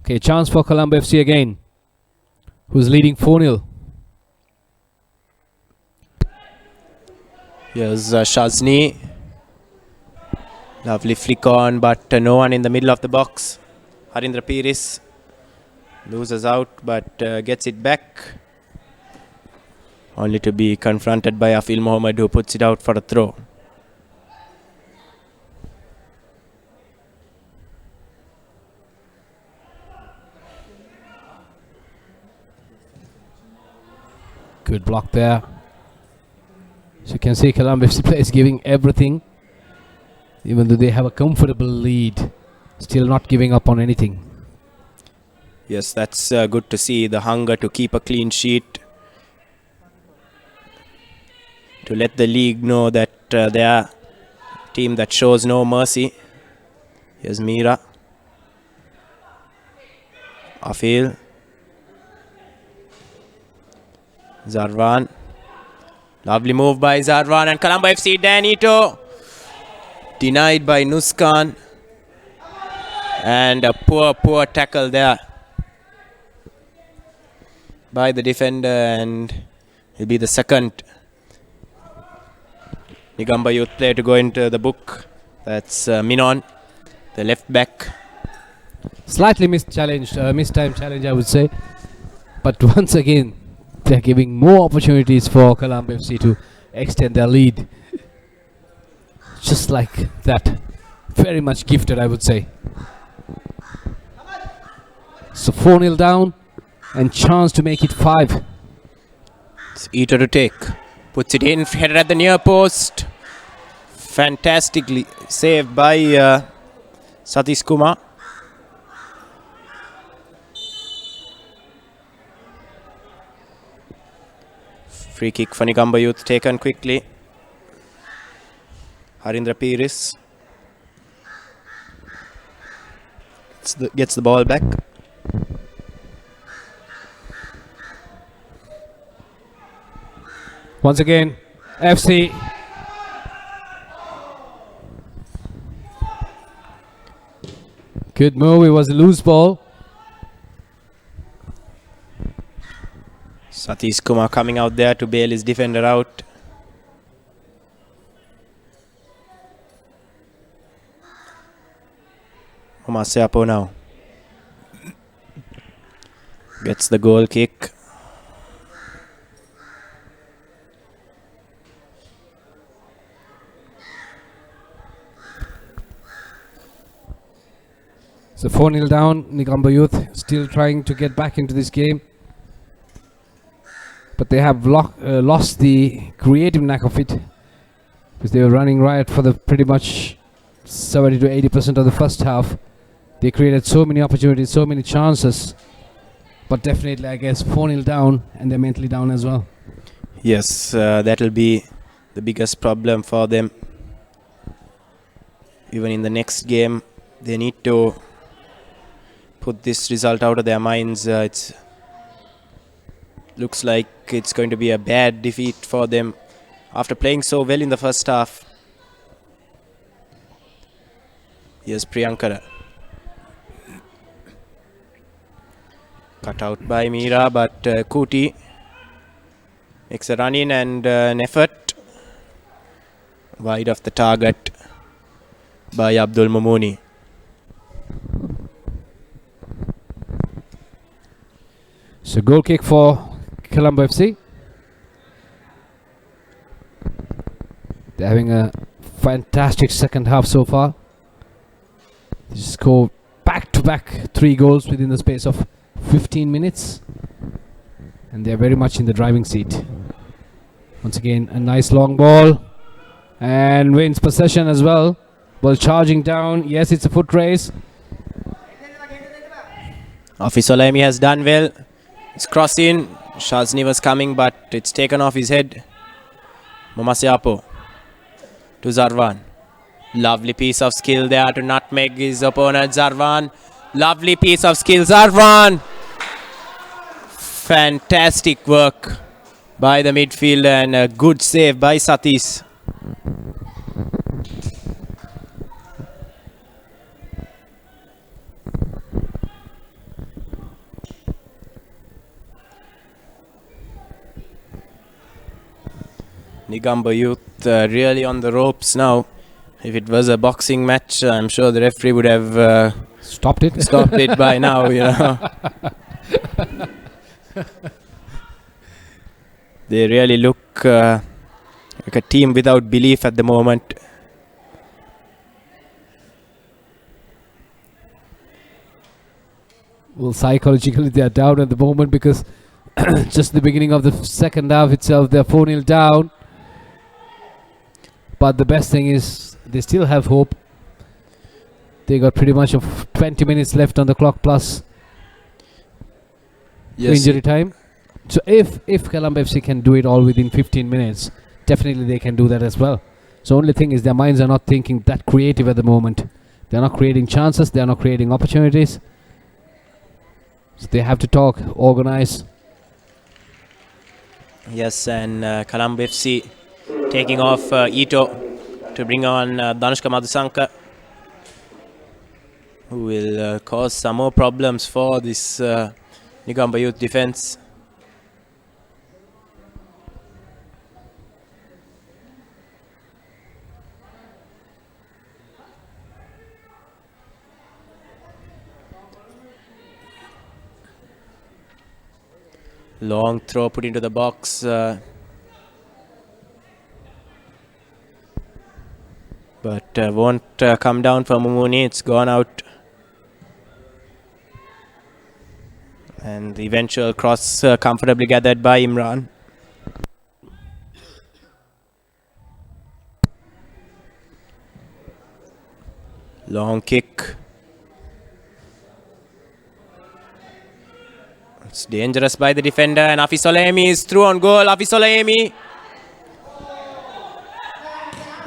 E: Okay, chance for Colombo FC again, who's leading 4-0.
A: Here's Shazni. Lovely flick on, but no one in the middle of the box. Harindra Piris loses out, but gets it back. Only to be confronted by Afil Mohammed, who puts it out for a throw.
E: Good block there. So you can see Colombo FC players giving everything, even though they have a comfortable lead, still not giving up on anything.
A: Yes, that's good to see, the hunger to keep a clean sheet, to let the league know that they are a team that shows no mercy. Here's Mira. Afil. Zarvan. Lovely move by Zarvan and Colombo FC. Danito denied by Nuskan. And a poor tackle there by the defender, and it'll be the second Negombo Youth player to go into the book. That's Minon, the left back.
E: Slightly mistimed challenge, I would say. But once again, they're giving more opportunities for Colombo FC to extend their lead. Just like that. Very much gifted, I would say. So 4-0 down and chance to make it 5.
A: It's Ito to take. Puts it in, headed at the near post. Fantastically saved by Satish Kumar. Free kick for Negombo Youth taken quickly. Harindra Piris gets the ball back.
E: Once again, FC. Good move, it was a loose ball.
A: Satish Kumar coming out there to bail his defender out. Siapo now gets the goal kick.
E: So 4-0 down, Negombo Youth still trying to get back into this game. But they have lost the creative knack of it, because they were running riot for the pretty much 70 to 80% of the first half. They created so many opportunities, so many chances. But definitely, I guess, 4-0 down, and they're mentally down as well.
A: Yes, that'll be the biggest problem for them. Even in the next game, they need to put this result out of their minds. It looks like it's going to be a bad defeat for them after playing so well in the first half. Here's Priyankara. Cut out by Mira, but Kuti makes a run in and an effort wide of the target by Abdul Mumuni.
E: So goal kick for Colombo FC. They're having a fantastic second half so far. They scored back-to-back 3 goals within the space of 15 minutes. And they're very much in the driving seat. Once again, a nice long ball. And wins possession as well. Ball charging down. Yes, it's a foot race.
A: Afisolemi has done well. It's crossing. Shazni was coming, but it's taken off his head. Momasiapo to Zarwan. Lovely piece of skill there to nutmeg his opponent, Zarwan. Lovely piece of skill, Zarwan. Fantastic work by the midfielder and a good save by Satis. Negombo Youth really on the ropes now. If it was a boxing match, I'm sure the referee would have
E: stopped it.
A: Stopped it by now, you know. They really look like a team without belief at the moment.
E: Well, psychologically they are down at the moment because just the beginning of the second half itself, they're 4-0 down. But the best thing is they still have hope. They got pretty much of 20 minutes left on the clock plus injury time. So if Colombo FC can do it all within 15 minutes, definitely they can do that as well. So only thing is their minds are not thinking that creative at the moment. They're not creating chances. They're not creating opportunities. So they have to talk, organize.
A: Yes, and Colombo FC taking off Ito to bring on Danushka Madhusanka, who will cause some more problems for this Negombo Youth defense. Long throw put into the box. But won't come down for Mumuni. It's gone out. And the eventual cross comfortably gathered by Imran. Long kick. It's dangerous by the defender, and Afisolemi is through on goal. Afisolemi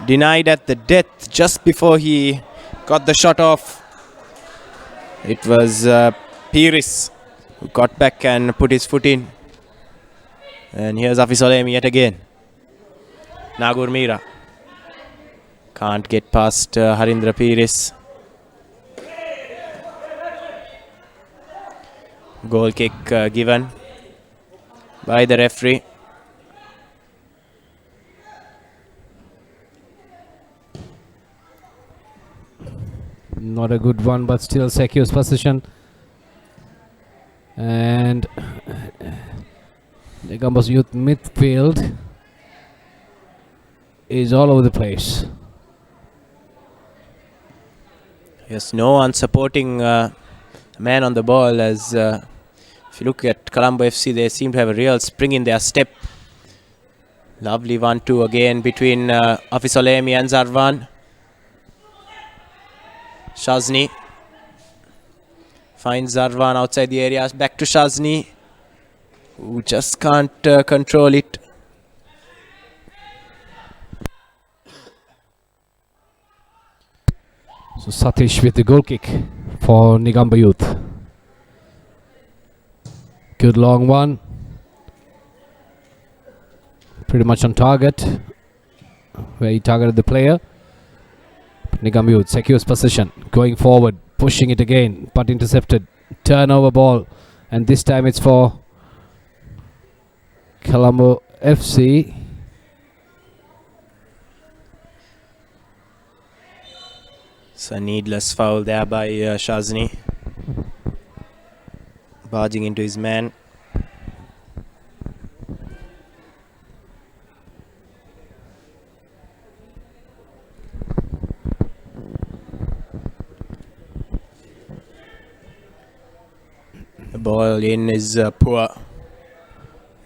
A: denied at the death just before he got the shot off. It was Piris who got back and put his foot in. And here's Afisolemi yet again. Nagur Mira can't get past Harindra Piris. Goal kick given by the referee.
E: Not a good one, but still secures possession. And Negombo's Youth midfield is all over the place.
A: Yes, no one supporting man on the ball, as if you look at Colombo FC, they seem to have a real spring in their step. Lovely 1-2 again between Afisolemi and Zarwan. Shazni finds Zarwan outside the area. Back to Shazni, who just can't control it.
E: So Satish with the goal kick for Negombo Youth. Good long one. Pretty much on target, where he targeted the player. Negombo Youth secures possession, going forward, pushing it again, but intercepted. Turnover ball, and this time it's for Colombo FC.
A: It's a needless foul there by Shazni, barging into his man. ball in is poor.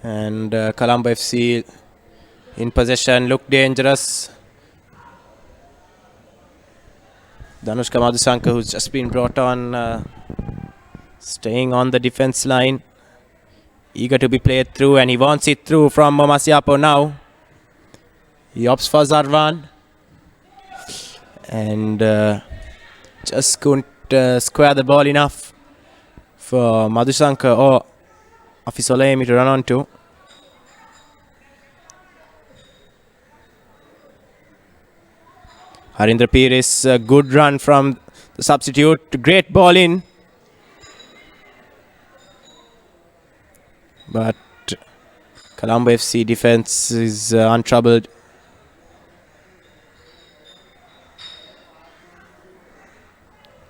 A: And Colombo FC in possession, look dangerous. Danushka Madhusanka, who's just been brought on, staying on the defense line. Eager to be played through, and he wants it through from Momasiapo now. He opts for Zarvan. And just couldn't square the ball enough for Madhusanka or Afisolemi to run onto. Harindra Pires, a good run from the substitute. Great ball in. But Colombo FC defense is untroubled.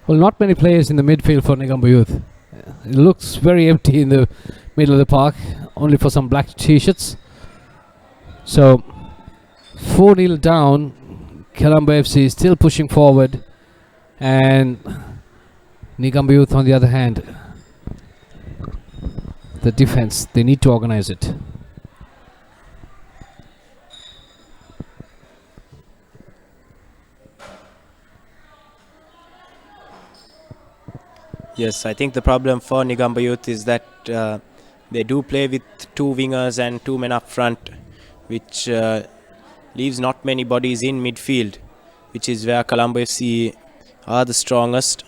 E: Well, not many players in the midfield for Negombo Youth. It looks very empty in the middle of the park, only for some black t-shirts. So 4-0 down. Colombo FC is still pushing forward, and Negombo Youth on the other hand, the defense, they need to organize it.
A: Yes, I think the problem for Negombo Youth is that they do play with two wingers and two men up front, which leaves not many bodies in midfield, which is where Colombo FC are the strongest.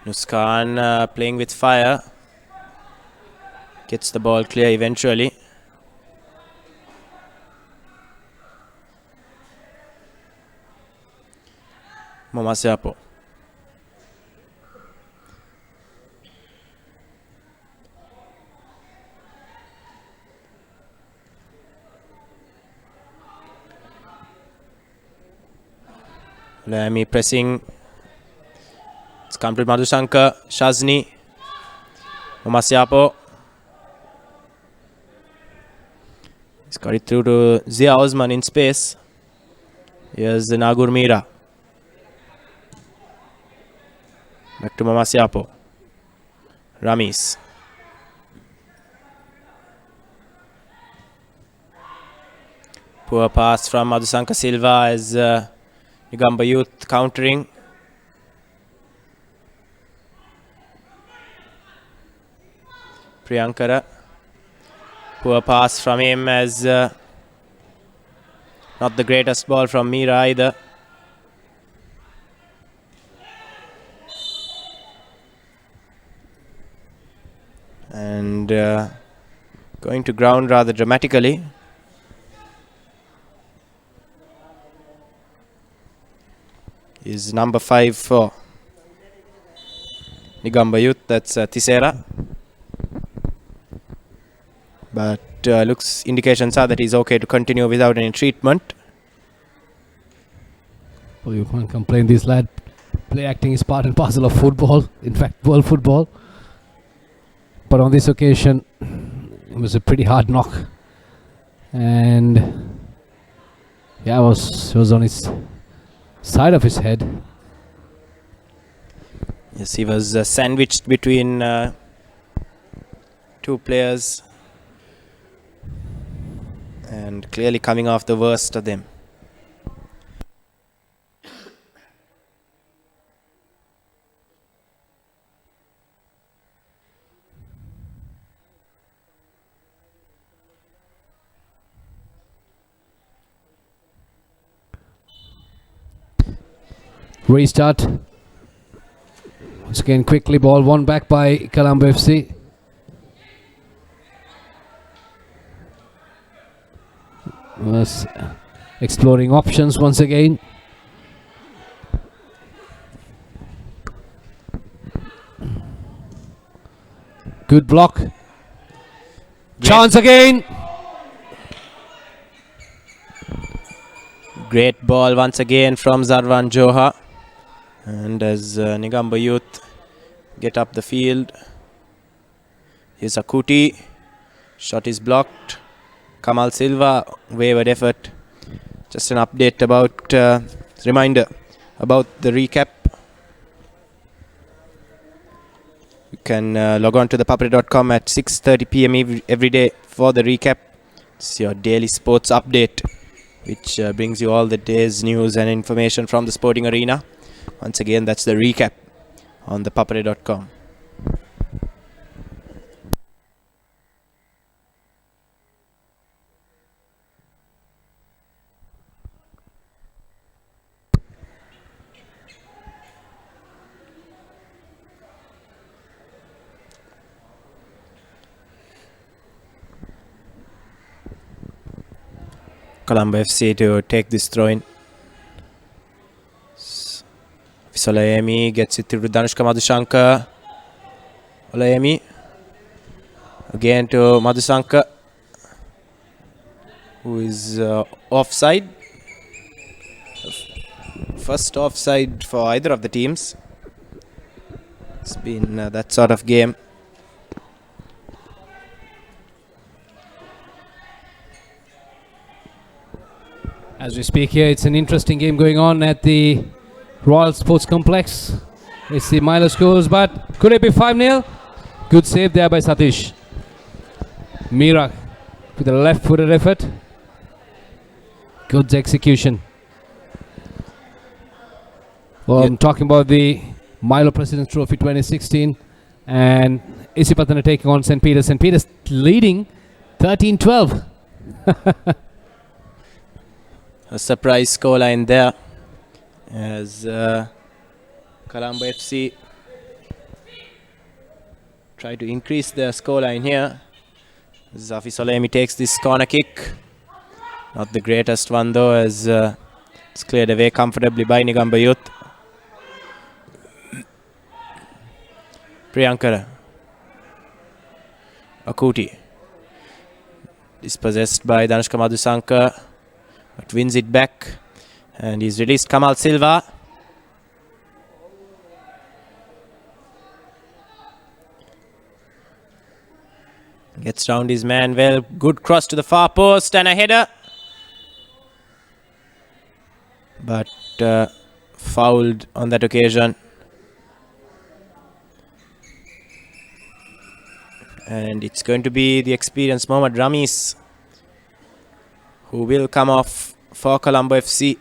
A: Nuskan playing with fire. Gets the ball clear eventually. Momasiapo. Lamy pressing. It's come to Madhusanka. Shazni. Momasiapo. He's got it through to Zia Osman in space. Here's the Nagur Mira. Back to Momasiapo. Ramis. Poor pass from Madhusanka Silva as Negombo Youth countering. Priyankara. Poor pass from him as not the greatest ball from Mira either. And going to ground rather dramatically. Is number 5 for Negombo Youth, that's Tisera. But looks indications are that he's okay to continue without any treatment.
E: Well, you can't complain. This lad play acting is part and parcel of football. In fact, world football. But on this occasion, it was a pretty hard knock, and yeah, it was on his side of his head.
A: Yes, he was sandwiched between two players, and clearly coming off the worst of them.
E: Restart. Once again, quickly ball won back by Colombo FC. Was exploring options once again. Good block. Chance again.
A: Great ball once again from Zarvan Joha. And as Negombo Youth get up the field, here's Akuti. Shot is blocked. Kamal Silva, wayward effort. Just an update about, reminder about the recap. You can log on to ThePapare.com at 6:30 p.m. every day for the recap. It's your daily sports update, which brings you all the day's news and information from the sporting arena. Once again, that's the recap on ThePapare.com. Colombo FC to take this throw-in. Olayemi gets it through to Danushka Madhusankar. Olayemi again to Madhusankar, who is offside. First offside for either of the teams. It's been that sort of game.
E: As we speak here, it's an interesting game going on at the Royal Sports Complex. It's the Milo scores, but could it be 5-0? Good save there by Satish. Mira with a left-footed effort. Good execution. Well, I'm talking about the Milo President's Trophy 2016 and Isipatana taking on St. Peter's. St. Peter's leading 13-12.
A: A surprise scoreline there as Colombo FC try to increase their scoreline here. Zafi Solemi takes this corner kick. Not the greatest one though, as it's cleared away comfortably by Negombo Youth. Priyankara. Akuti. Dispossessed by Danushka Madhusankar, but wins it back. And he's released Kamal Silva. Gets round his man well. Good cross to the far post and a header. But fouled on that occasion. And it's going to be the experienced Mohammad Ramis who will come off for Colombo FC.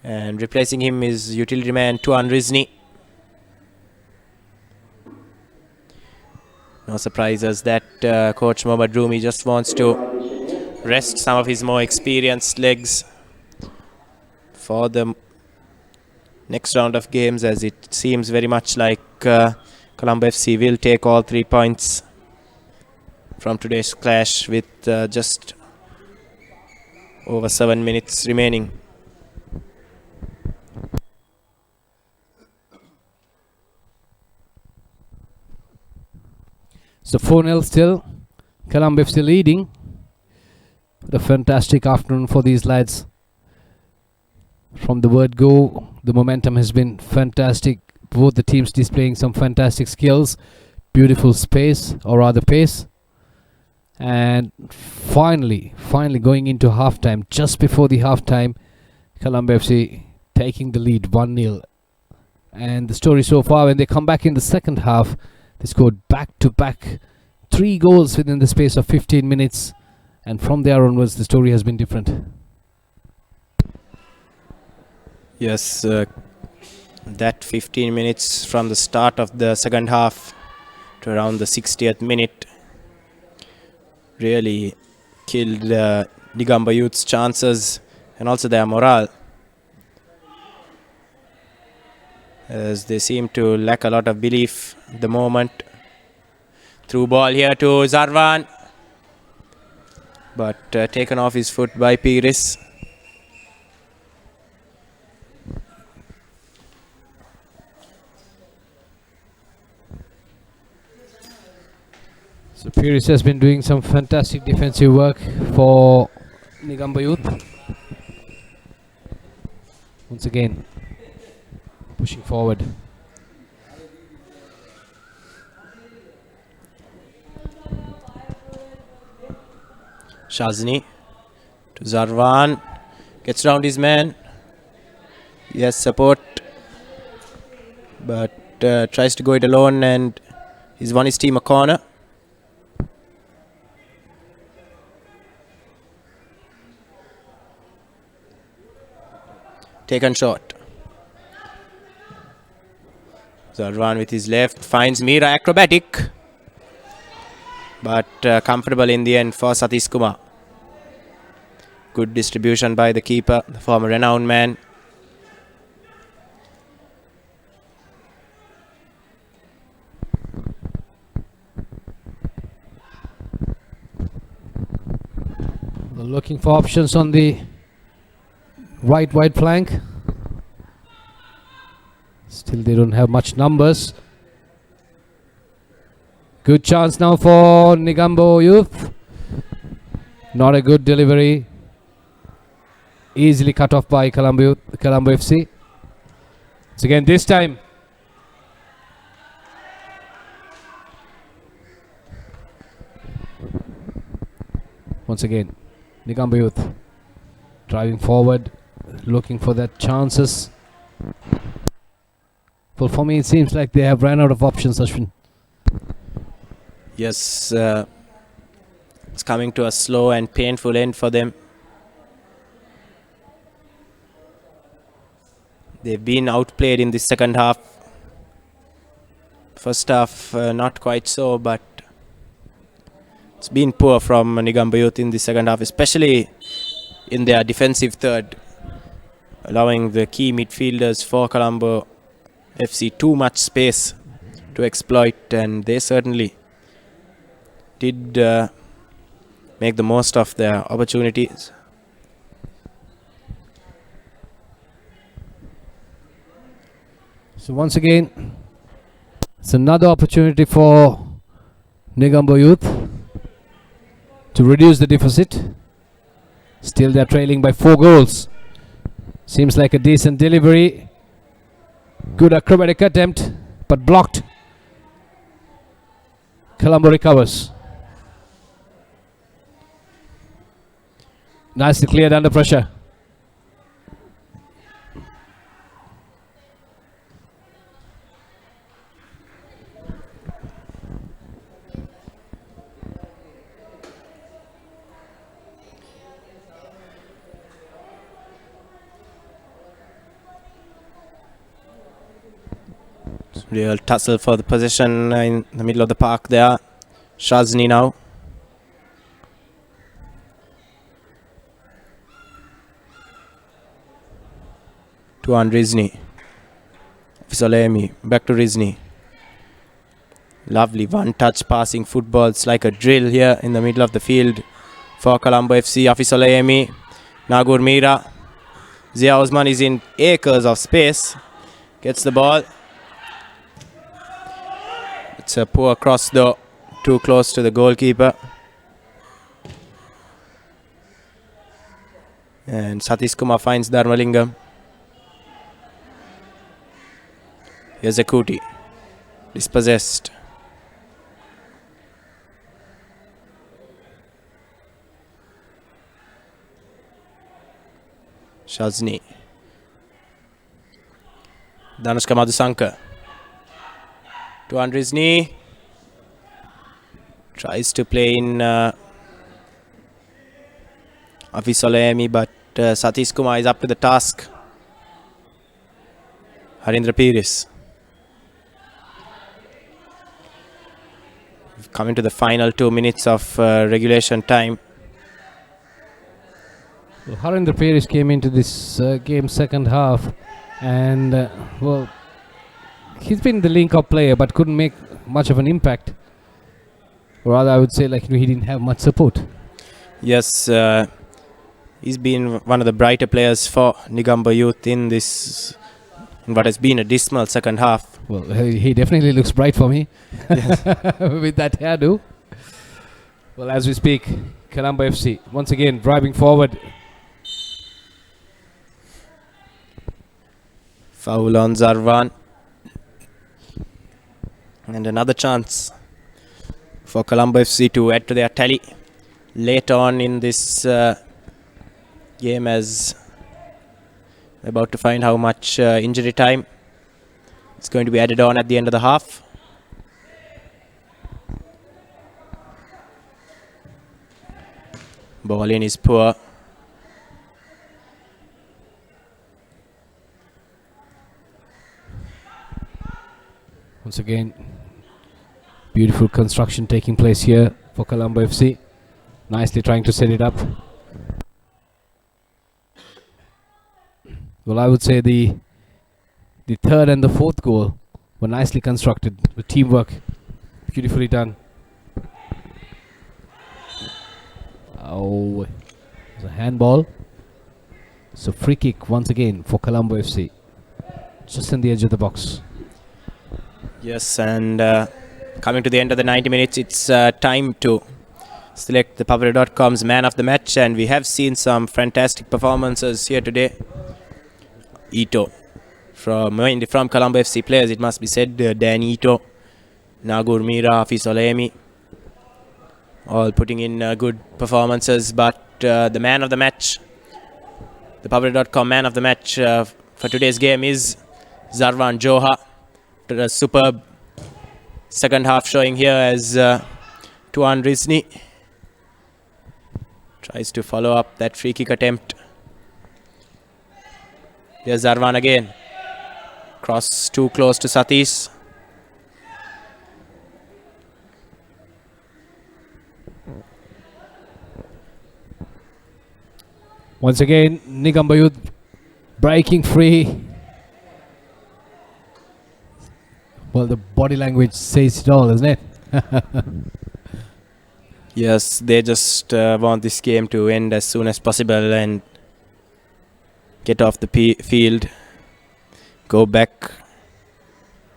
A: And replacing him is utility man Tuan Rizni. No surprises that coach Mohammad Rumi just wants to rest some of his more experienced legs for the next round of games, as it seems very much like Colombo FC will take all 3 points from today's clash with just over 7 minutes remaining.
E: So 4-0 still. Colombo FC leading. What a fantastic afternoon for these lads. From the word go, the momentum has been fantastic. Both the teams displaying some fantastic skills. Beautiful space, or rather pace. And finally going into halftime, just before the halftime, Colombo FC taking the lead 1-0. And the story so far, when they come back in the second half, they scored back-to-back 3 goals within the space of 15 minutes. And from there onwards, the story has been different.
A: Yes, that 15 minutes from the start of the second half to around the 60th minute really killed Negombo Youth's chances and also their morale, as they seem to lack a lot of belief at the moment. Through ball here to Zarwan, but taken off his foot by Pires.
E: So Pires has been doing some fantastic defensive work for Negombo Youth. Once again, pushing forward.
A: Shazni to Zarwan, gets round his man. Yes, support, but tries to go it alone, and he's won his team a corner. Taken short. Zarwan with his left finds Meera acrobatic, but comfortable in the end for Satish Kumar. Good distribution by the keeper, the former renowned man.
E: They're looking for options on the right wide flank. Still they don't have much numbers. Good chance now for Negombo Youth. Not a good delivery. Easily cut off by Colombo FC. So again this time once again Negombo Youth driving forward, looking for that chances. Well, for me it seems like they have ran out of options, Ashwin.
A: Yes, it's coming to a slow and painful end for them. They've been outplayed in the second half. First half, not quite so, but it's been poor from Negombo Youth in the second half, especially in their defensive third, allowing the key midfielders for Colombo FC too much space to exploit, and they certainly did make the most of their opportunities.
E: So once again, it's another opportunity for Negombo Youth to reduce the deficit. Still they're trailing by 4 goals. Seems like a decent delivery. Good acrobatic attempt, but blocked. Colombo recovers. Nicely cleared under pressure.
A: Real tussle for the possession in the middle of the park there. Shazni now. To Rizni. Fisolemi. Back to Rizni. Lovely one-touch passing football. It's like a drill here in the middle of the field for Colombo FC. Afisolemi. Nagur Meera. Zia Osman is in acres of space. Gets the ball. It's a poor cross though, too close to the goalkeeper. And Satish Kumar finds Dharmalingam. Here's a Kuti. Dispossessed. Shazni. Dhanushka Madhusankar. To Rizni. Tries to play in Afisolemi, but Satish Kumar is up to the task. Harindra Piris. We've come into the final 2 minutes of regulation time.
E: Well, Harindra Piris came into this game second half, and well, he's been the link-up player, but couldn't make much of an impact. Or rather, I would say, like, he didn't have much support.
A: Yes, he's been one of the brighter players for Negombo Youth in what has been a dismal second half.
E: Well, he definitely looks bright for me. Yes. With that hairdo. Well, as we speak, Colombo FC once again driving forward.
A: Foul on Zarwan. And another chance for Colombo FC to add to their tally late on in this game, as we're about to find how much injury time It's going to be added on at the end of the half. Ball in is poor.
E: Once again, beautiful construction taking place here for Colombo FC. Nicely trying to set it up. Well, I would say the third and the fourth goal were nicely constructed. The teamwork, beautifully done. Oh, it's a handball. So free kick once again for Colombo FC. Just on the edge of the box.
A: Yes, and coming to the end of the 90 minutes, it's time to select ThePapare.com's man of the match, and we have seen some fantastic performances here today. Ito, mainly from Colombo FC players, it must be said, Dan Ito, Nagur Mira, Hafiz Olemi, all putting in good performances, but the man of the match, ThePapare.com man of the match for today's game is Zarvan Joha. A superb second half showing here as Tuan Rizni tries to follow up that free kick attempt. There's Zarvan again. Cross too close to Satish.
E: Once again, Negombo Youth breaking free. Well, the body language says it all, isn't it?
A: Yes, they just want this game to end as soon as possible and get off the field, go back,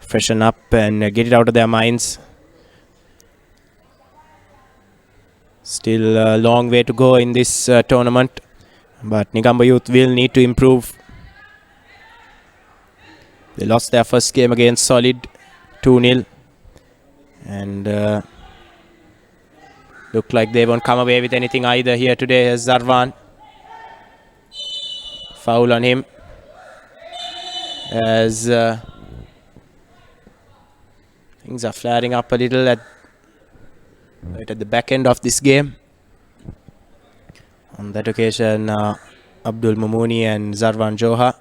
A: freshen up and get it out of their minds. Still a long way to go in this tournament, but Negombo Youth will need to improve. They lost their first game against Solid 2-0 and look like they won't come away with anything either here today as Zarvan. Foul on him as things are flaring up a little right at the back end of this game. On that occasion, Abdul Mamouni and Zarvan Joha.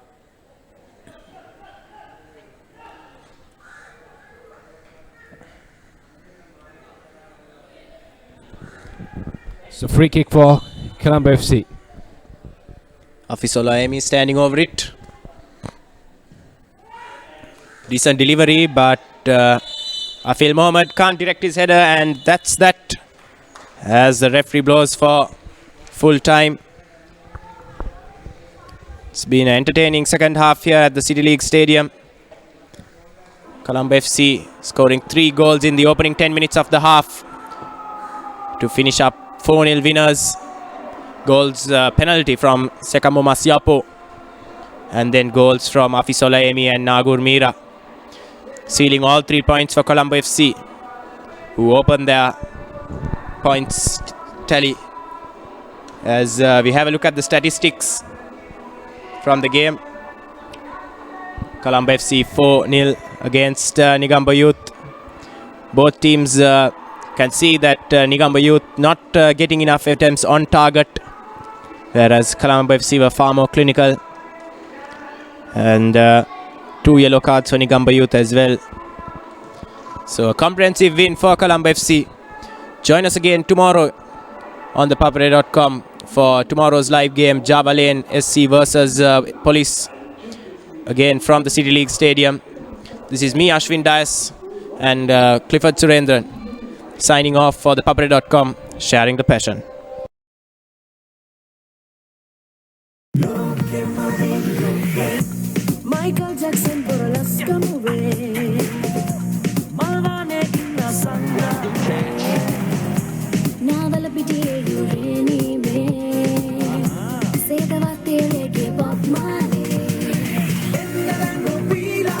E: So free kick for Colombo FC.
A: Hafizola Emi standing over it. Decent delivery, but Afil Mohammed can't direct his header, and that's that. As the referee blows for full time. It's been an entertaining second half here at the City League Stadium. Colombo FC scoring 3 goals in the opening 10 minutes of the half to finish up 4-0 winners. Goals penalty from Sekamo Masiapo, and then goals from Hafizola Emi and Nagur Mira, sealing all 3 points for Colombo FC, who opened their points tally. As we have a look at the statistics from the game, Colombo FC 4-0 against Negombo Youth. Both teams can see that Negombo Youth not getting enough attempts on target, whereas Colombo FC were far more clinical. And 2 yellow cards for Negombo Youth as well. So a comprehensive win for Colombo FC. Join us again tomorrow on ThePapare.com for tomorrow's live game, Java Lane SC versus Police, again from the City League Stadium. This is me, Ashwin Dias, and Clifford Surendran, signing off for ThePapare.com, sharing the passion.
B: Michael Jackson for Alaska movie. Malvane inna sanga.
F: Navala pitiye yureni me. Sedava telege Bob Marley.
B: Engarango pila,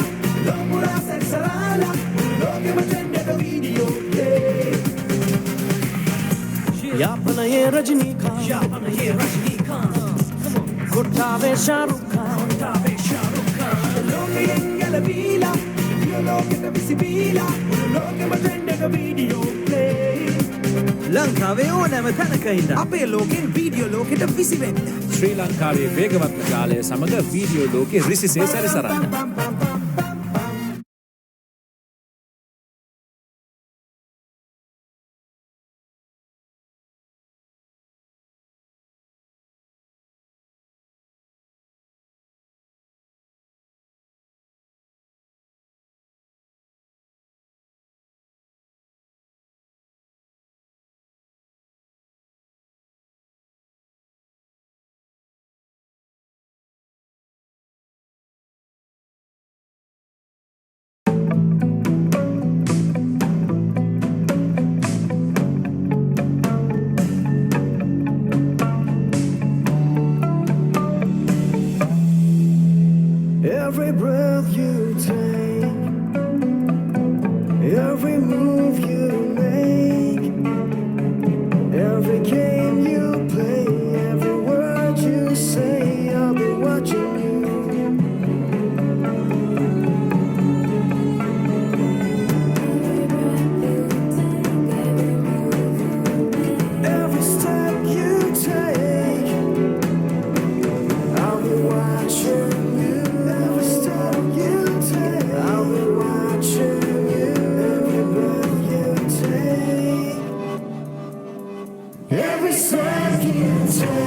B: lopura sexarala, loke matende the video. Yapana ye Rajnikant, yapana ye Rajnikant. Kottave Shahrukh Khan, kottave Shahrukh Khan. Loke engala pila, ලෝකෙට විසිබීලා ලෝකෙම trend එක video play ලංකාවේ ඕනෑම තැනක ඉන්න අපේ ලෝකෙන් video ලෝකෙට විසිවෙන්න
G: ශ්‍රී ලංකාවේ වේගවත් ජාලය සමග වීඩියෝ ලෝකෙ රිසිසේ සැරිසරන්න.
B: Every breath you take, every move you make, every game you play, every word you say, I'll be watching you. Every step you take, I'll be watching you. Every step you take, I'll be watching you. Every breath you take, every step you take,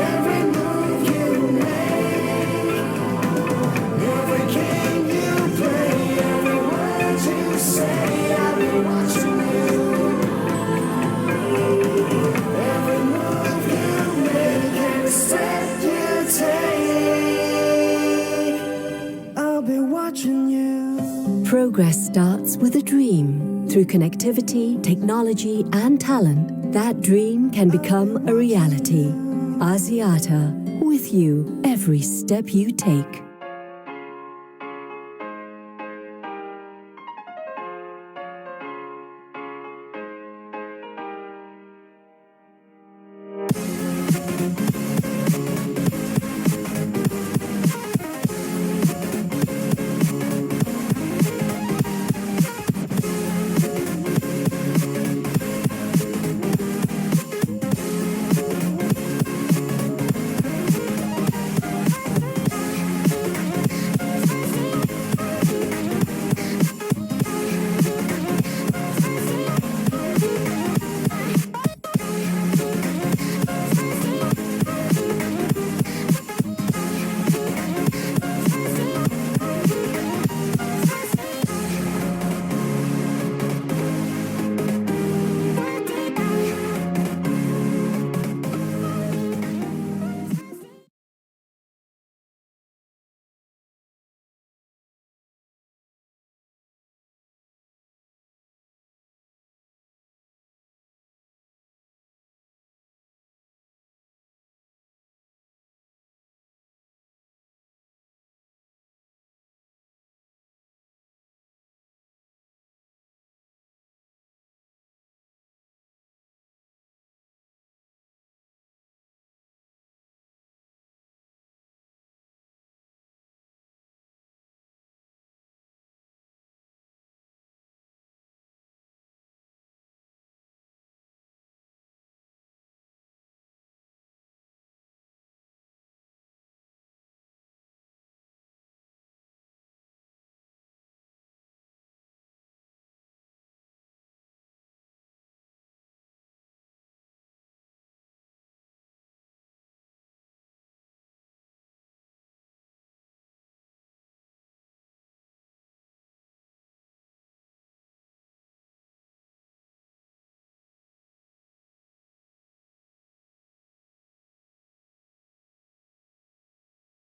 B: every move you make, every game you play, every word you say, I'll be watching you. Every move you make, every step you take, I'll be watching you.
C: Progress starts with a dream. Through connectivity, technology, and talent, that dream can become a reality. Asiata, with you every step you take.